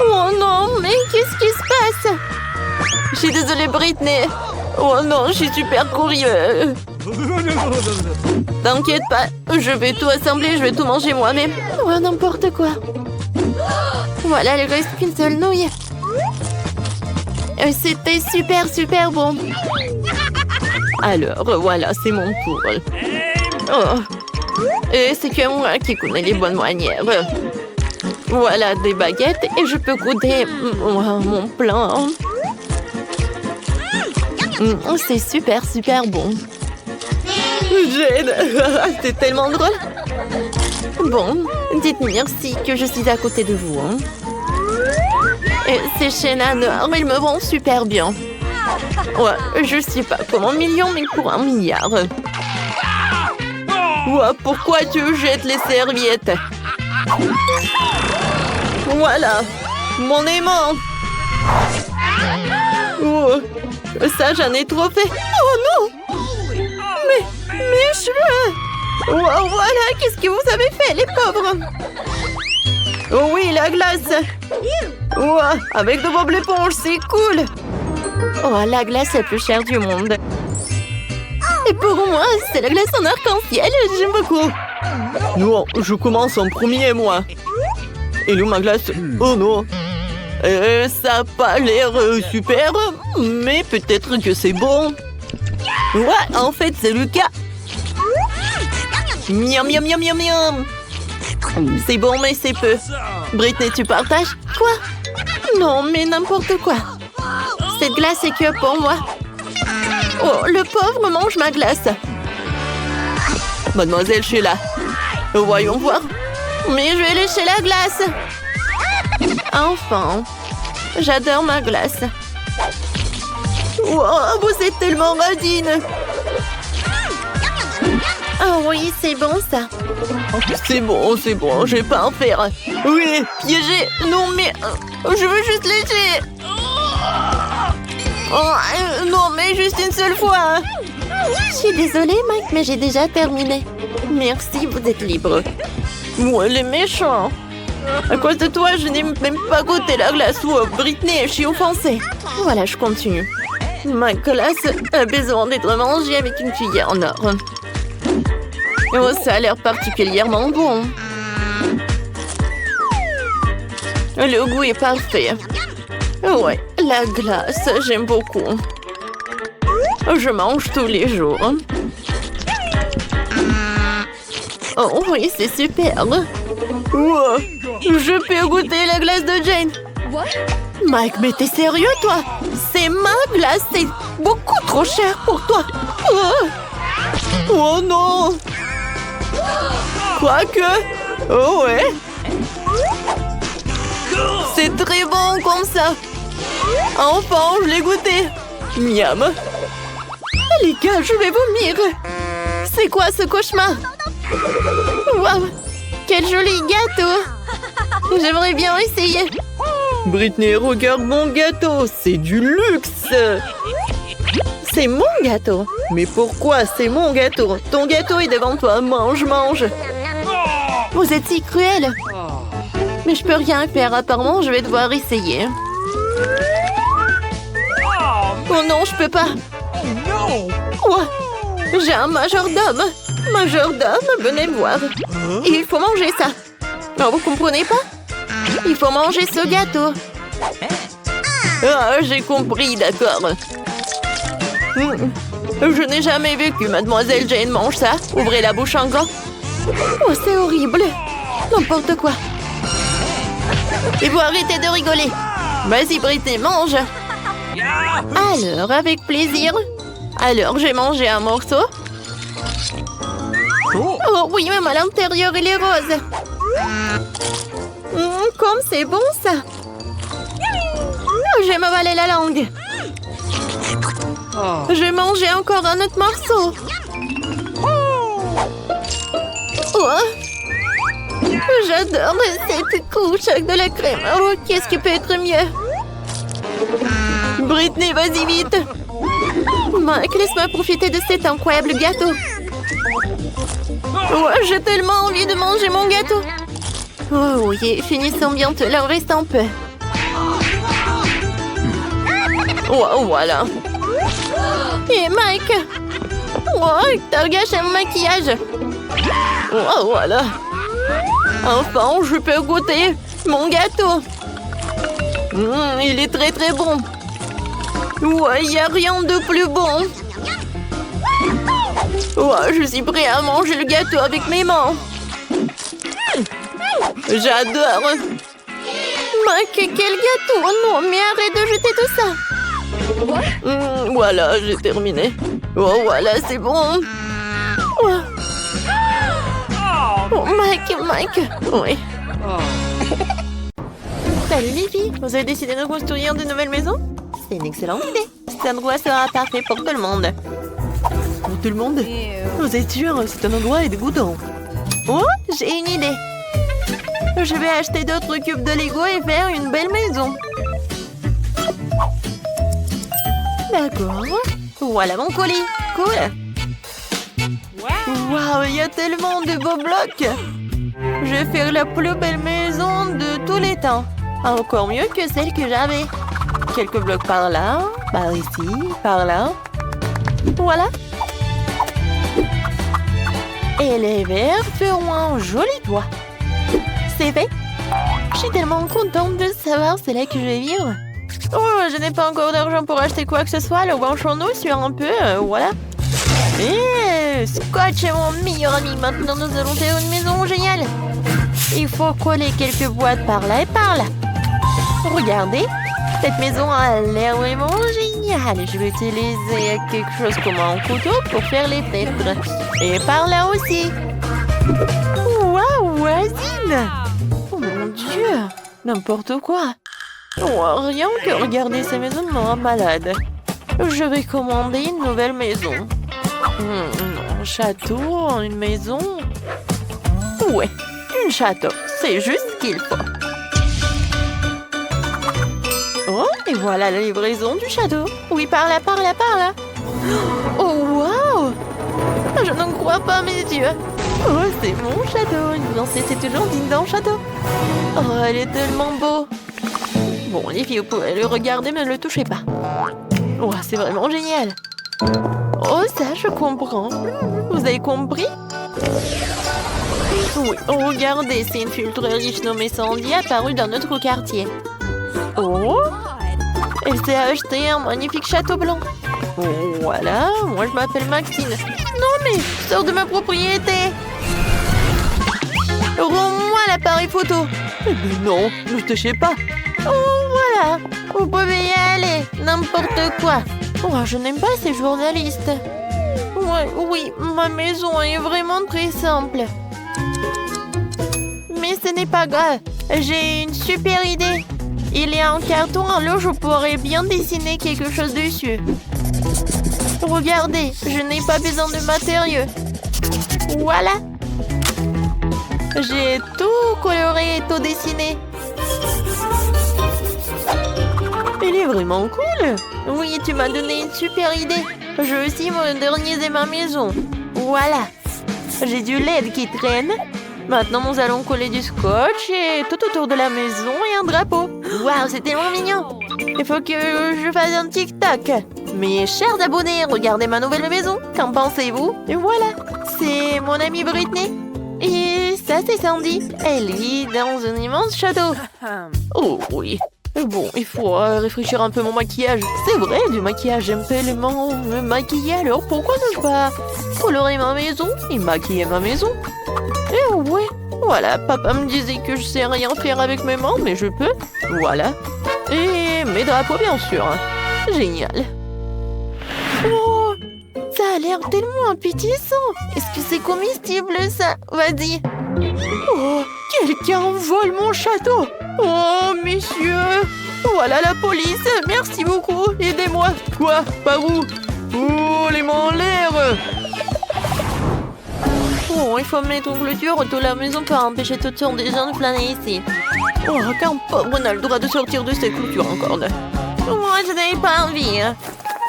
Oh non, mais qu'est-ce qui se passe? Je suis désolée, Britney. Oh non, je suis super curieux. T'inquiète pas, je vais tout assembler, je vais tout manger moi-même. Oh, n'importe quoi. Voilà, il reste qu'une seule nouille. C'était super, super bon. Alors, voilà, c'est mon tour. Oh. Et c'est que moi qui connais les bonnes manières. Voilà, des baguettes et je peux goûter mon plan. C'est super, super bon. Jane, c'est tellement drôle. Bon, dites merci que je suis à côté de vous. Et ces chaînes à noir, ils me vont super bien. Ouais, je sais pas comme un million, mais pour 1 milliard. Ouais, pourquoi tu jettes les serviettes? Voilà, mon aimant. Oh, ça, j'en ai trop fait. Oh non! Mes cheveux! Oh, voilà, qu'est-ce que vous avez fait, les pauvres? Oh oui, la glace! Oh, avec de Bob l'éponge, c'est cool! Oh, la glace la plus chère du monde. Et pour moi, c'est la glace en arc-en-ciel, j'aime beaucoup. Non, je commence en premier, moi. Et où ma glace? Oh non! Ça n'a pas l'air super, mais peut-être que c'est bon. Ouais, en fait, c'est le cas. Miam, miam, miam, miam, miam. C'est bon, mais c'est peu. Britney, tu partages? Quoi? Non, mais n'importe quoi. Cette glace est que pour moi. Oh, le pauvre mange ma glace. Mademoiselle Sheila. Voyons voir. Mais je vais lécher la glace. Enfin, j'adore ma glace. Wow, vous êtes tellement radine. Ah oui, c'est bon ça. C'est bon, je vais pas en faire. Oui, piégé. Non mais, je veux juste lécher. Oh, non mais juste une seule fois. Je suis désolée Mike, mais j'ai déjà terminé. Merci, vous êtes libre. Ouais, les méchants. À cause de toi, je n'ai même pas goûté la glace. Oh, Britney, je suis offensée. Voilà, je continue. Ma glace a besoin d'être mangée avec une cuillère en or. Oh, ça a l'air particulièrement bon. Le goût est parfait. Ouais, la glace, j'aime beaucoup. Je mange tous les jours. Oh oui, c'est super. Wow. Je peux goûter la glace de Jane. Mike, mais t'es sérieux, toi? C'est ma glace, c'est beaucoup trop cher pour toi. Oh non! Quoique... Oh ouais! C'est très bon comme ça. Enfin, je l'ai goûté. Miam. Les gars, je vais vomir. C'est quoi ce cauchemar? Waouh! Quel joli gâteau! J'aimerais bien essayer. Britney, regarde mon gâteau. C'est du luxe. C'est mon gâteau. Mais pourquoi c'est mon gâteau? Ton gâteau est devant toi. Mange, mange. Vous êtes si cruel. Mais je peux rien faire. Apparemment, je vais devoir essayer. Oh non, je peux pas. Quoi? J'ai un majordome. Majordome, venez me voir. Il faut manger ça. Non, vous comprenez pas? Il faut manger ce gâteau. Ah, j'ai compris, d'accord. Je n'ai jamais vu que Mademoiselle Jane mange ça. Ouvrez la bouche en grand. Oh, c'est horrible. N'importe quoi. Et vous arrêtez de rigoler. Vas-y, Britney, mange. Alors, avec plaisir. Alors, j'ai mangé un morceau. Oh oui, même à l'intérieur, il est rose. Comme c'est bon, ça. Je vais m'avaler la langue. J'ai mangé encore un autre morceau. Oh. J'adore cette couche avec de la crème. Oh, qu'est-ce qui peut être mieux? Britney, vas-y vite. Mike, laisse-moi profiter de cet incroyable gâteau. Oh, j'ai tellement envie de manger mon gâteau. Oh oui, finissons bientôt, là, reste un peu. Oh, voilà. Et Mike. Oh, t'as gâché mon maquillage. Oh, voilà. Enfin, je peux goûter mon gâteau. Il est très très bon. Ouais, il n'y a rien de plus bon. Ouais, je suis prêt à manger le gâteau avec mes mains. J'adore. Mike, quel gâteau! Non, mais arrête de jeter tout ça. Voilà, j'ai terminé. Oh, voilà, c'est bon. Oh, Mike. Oui. Salut les filles, vous avez décidé de construire de nouvelles maisons? C'est une excellente idée. Cet endroit sera parfait pour tout le monde. Pour tout le monde? Vous êtes sûr? C'est un endroit dégoûtant. Oh, j'ai une idée. Je vais acheter d'autres cubes de Lego et faire une belle maison. D'accord. Voilà mon colis. Cool. Waouh, il y a tellement de beaux blocs. Je vais faire la plus belle maison de tous les temps. Encore mieux que celle que j'avais. Quelques blocs par là, par ici, par là. Voilà. Et les verres feront un joli toit. C'est fait. Je suis tellement contente de savoir c'est là que je vais vivre. Oh, je n'ai pas encore d'argent pour acheter quoi que ce soit. Le branchons-nous sur un peu, voilà. Et Scotch est mon meilleur ami. Maintenant, nous allons faire une maison géniale. Il faut coller quelques boîtes par là et par là. Regardez, cette maison a l'air vraiment géniale. Je vais utiliser quelque chose comme un couteau pour faire les fenêtres. Et par là aussi. Waouh, voisine! Oh mon Dieu! N'importe quoi. Oh, rien que regarder ces maisons me rend malade. Je vais commander une nouvelle maison. Un château, une maison. Ouais, un château. C'est juste ce qu'il faut. Oh, et voilà la livraison du château. Oui, par là, par là, par là. Oh, waouh! Je n'en crois pas mes yeux. Oh, c'est mon château. Une fiancée, c'est toujours digne d'un château. Oh, elle est tellement beau. Bon, les filles, vous pouvez le regarder, mais ne le touchez pas. Oh, c'est vraiment génial. Oh, ça, je comprends. Vous avez compris? Oui, regardez, c'est une filtre riche nommée Sandy apparue dans notre quartier. Oh! Elle s'est acheté un magnifique château blanc. Oh, voilà, moi je m'appelle Maxine. Non mais, sors de ma propriété! Rends-moi l'appareil photo. Eh ben non, ne touchez pas. Oh, voilà, vous pouvez y aller, n'importe quoi. Oh, je n'aime pas ces journalistes. Ouais, oui, ma maison est vraiment très simple. Mais ce n'est pas grave, j'ai une super idée. Il y a un carton, alors je pourrais bien dessiner quelque chose dessus. Regardez, je n'ai pas besoin de matériaux. Voilà. J'ai tout coloré et tout dessiné. Il est vraiment cool. Oui, tu m'as donné une super idée. Je veux aussi moderniser ma maison. Voilà. J'ai du LED qui traîne. Maintenant, nous allons coller du scotch et tout autour de la maison et un drapeau. Waouh, c'est tellement mignon. Il faut que je fasse un TikTok. Mes chers abonnés, regardez ma nouvelle maison. Qu'en pensez-vous? Et voilà, c'est mon amie Britney. Et ça, c'est Sandy. Elle vit dans un immense château. Oh oui. Bon, il faut réfléchir un peu mon maquillage. C'est vrai, du maquillage, j'aime tellement me maquiller. Alors pourquoi ne pas colorer ma maison et maquiller ma maison? Eh ouais, voilà, papa me disait que je sais rien faire avec mes mains, mais je peux. Voilà. Et mes drapeaux, bien sûr. Génial. Oh, ça a l'air tellement appétissant. Est-ce que c'est comestible, ça? Vas-y. Oh, quelqu'un vole mon château. Oh, messieurs. Voilà la police. Merci beaucoup. Aidez-moi. Quoi? Par où? Oh, les mains en l'air. Oh, il faut mettre une clôture autour de la maison pour empêcher toutes sortes de gens de flâner ici. Oh, qu'un pauvre n'a le droit de sortir de cette clôture encore. Moi, je n'avais pas envie.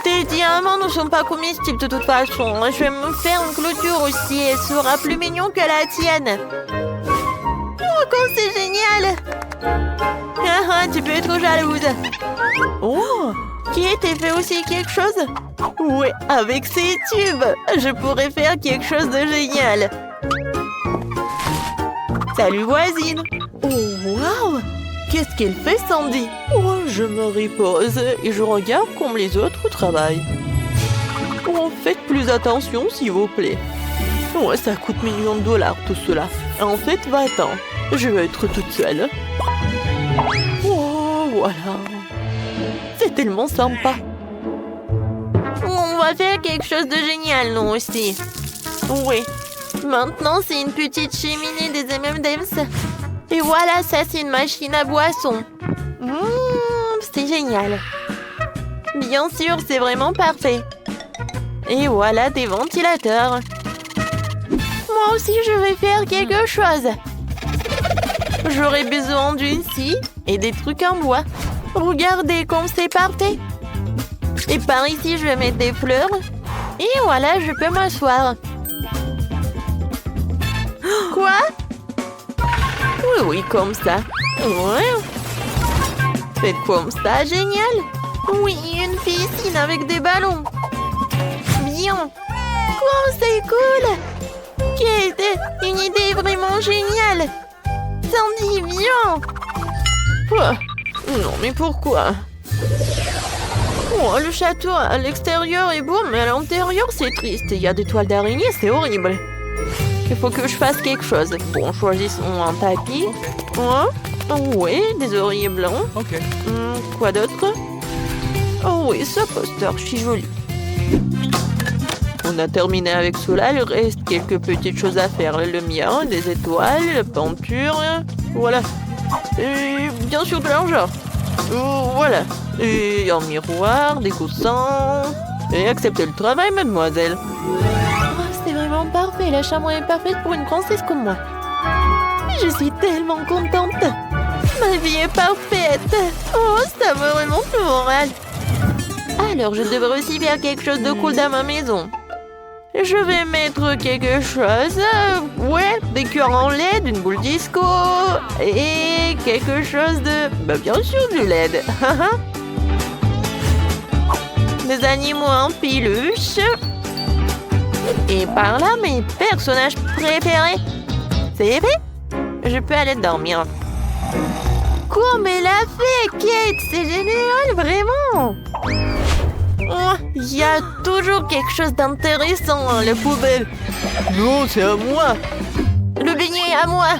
Tes diamants ne sont pas comestibles de toute façon. Je vais me faire une clôture aussi. Elle sera plus mignon que la tienne. Oh, comme c'est génial! Ah, tu peux être jalouse. Oh, qui était fait aussi quelque chose? Oui, avec ces tubes, je pourrais faire quelque chose de génial. Salut voisine. Oh, waouh! Qu'est-ce qu'elle fait, Sandy? Oh, je me repose et je regarde comme les autres travaillent. Oh, faites plus attention, s'il vous plaît. Oh, ça coûte millions de dollars, tout cela. En fait, va-t'en. Je vais être toute seule. Oh, voilà. C'est tellement sympa. On va faire quelque chose de génial, nous aussi. Oui. Maintenant, c'est une petite cheminée des M&M's. Et voilà, ça, c'est une machine à boisson. C'est génial. Bien sûr, c'est vraiment parfait. Et voilà des ventilateurs. Moi aussi, je vais faire quelque chose. J'aurai besoin d'une scie et des trucs en bois. Regardez comme c'est parfait. Et par ici, je vais mettre des fleurs. Et voilà, je peux m'asseoir. Quoi? Oui, oui, comme ça. Ouais. C'est comme ça, génial. Oui, une piscine avec des ballons. Bien. Quoi, c'est cool. Quelle une idée vraiment géniale. Sandy, viens. Quoi? Non, mais pourquoi? Oh, le château à l'extérieur est beau, mais à l'intérieur, c'est triste. Il y a des toiles d'araignée, c'est horrible. Il faut que je fasse quelque chose. Bon, choisissons un tapis. Oh, oui, des oreillers blancs. Ok. Quoi d'autre? Oh oui, ce poster, je suis jolie. On a terminé avec cela, il reste quelques petites choses à faire. La lumière, des étoiles, la peinture, voilà. Et bien sûr de l'argent. Voilà. Et un miroir, des coussins. Et acceptez le travail, mademoiselle. Oh, c'est vraiment parfait, la chambre est parfaite pour une princesse comme moi. Je suis tellement contente. Ma vie est parfaite. Oh, ça me remonte le moral. Alors, je devrais aussi faire quelque chose de cool dans ma maison. Je vais mettre quelque chose. Ouais, des cœurs en LED, une boule disco. Et quelque chose de... Bah, bien sûr, du LED. des animaux en peluche. Et par là, mes personnages préférés. C'est vrai? Je peux aller dormir. Comme elle a fait, Kate! C'est génial, vraiment! Oh, il y a toujours quelque chose d'intéressant dans la poubelle. Non, c'est à moi. Le beignet est à moi.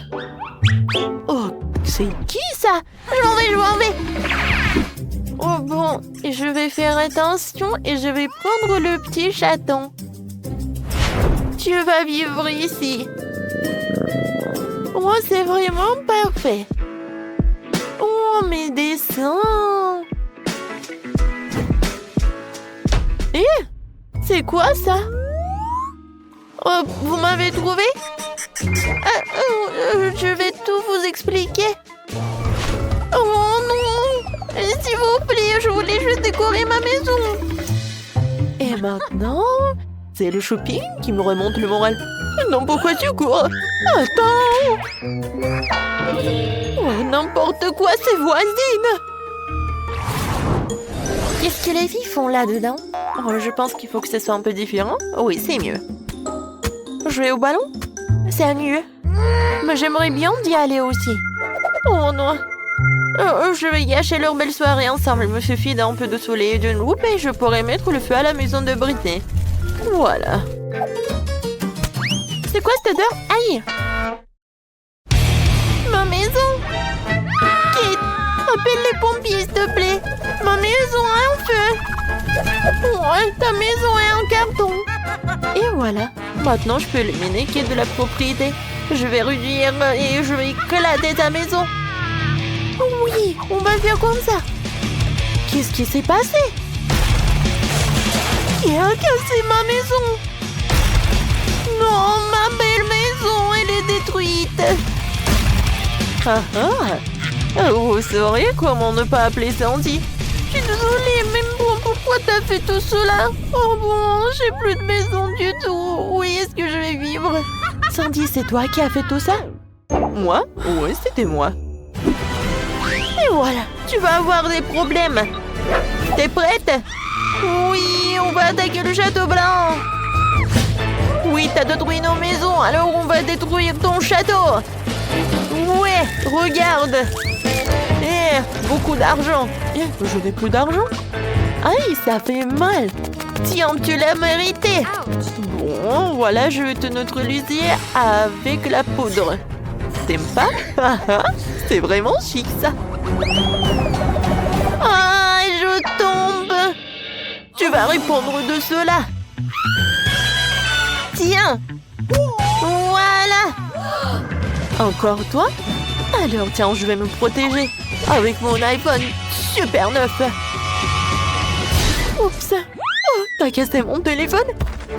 Oh, c'est qui ça? Je m'en vais. Oh bon, je vais faire attention et je vais prendre le petit chaton. Tu vas vivre ici. Oh, c'est vraiment parfait. Oh, mes dessins. C'est quoi ça? Oh, vous m'avez trouvé? Je vais tout vous expliquer. Oh non! S'il vous plaît, je voulais juste décorer ma maison. Et maintenant, c'est le shopping qui me remonte le moral. Non, pourquoi tu cours? Attends! Oh, n'importe quoi, c'est voisine! Qu'est-ce que les filles font là-dedans? Oh, je pense qu'il faut que ce soit un peu différent. Oui, c'est mieux. Jouer au ballon? C'est mieux. Mais j'aimerais bien d'y aller aussi. Oh non. Je vais gâcher leur belle soirée ensemble. Il me suffit d'un peu de soleil et d'une loupe et je pourrai mettre le feu à la maison de Britney. Voilà. C'est quoi cette odeur? Aïe! Ma maison! Kate, appelle les pompiers, s'il te plaît. Ma maison a un feu. Ouais, ta maison est en carton. Et voilà. Maintenant, je peux éliminer Kate de la propriété. Je vais réduire et je vais éclater ta maison. Oui, on va faire comme ça. Qu'est-ce qui s'est passé? Qui a cassé ma maison? Non, ma belle maison, elle est détruite. Vous saurez comment ne pas appeler Sandy. Je suis désolée, mais bon, pourquoi t'as fait tout cela? Oh bon, j'ai plus de maison du tout. Où est-ce que je vais vivre? Sandy, c'est toi qui as fait tout ça? Moi? Oui, c'était moi. Et voilà, tu vas avoir des problèmes. T'es prête? Oui, on va attaquer le château blanc. Oui, t'as détruit nos maisons, alors on va détruire ton château. Ouais, regarde. Beaucoup d'argent. Je n'ai plus d'argent. Aïe, ça fait mal. Tiens, tu l'as mérité. Bon, voilà, je vais te neutraliser avec la poudre. T'aimes pas? C'est vraiment chic, ça. Ah, je tombe. Tu vas répondre de cela. Tiens. Voilà. Encore toi? Alors, tiens, je vais me protéger avec mon iPhone super neuf. Oups. Oh, t'as cassé mon téléphone?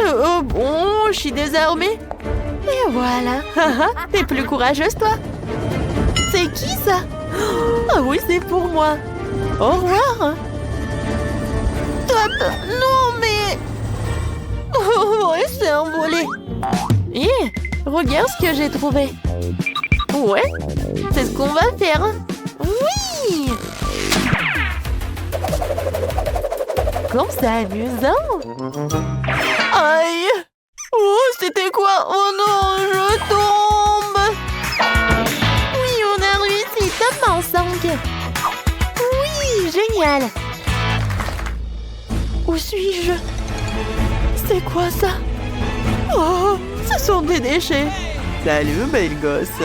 Oh bon, je suis désarmée. Et voilà. T'es plus courageuse, toi. C'est qui, ça? Ah oui, c'est pour moi. Au revoir. Top. Non, mais... Oh, ouais, c'est envolé. Regarde ce que j'ai trouvé. Ouais, c'est ce qu'on va faire. Oui! Comme c'est amusant. Aïe! Oh, c'était quoi? Oh non, je tombe! Oui, on a réussi, top en 5. Oui, génial. Où suis-je? C'est quoi ça? Oh, ce sont des déchets. Salut, belle gosse.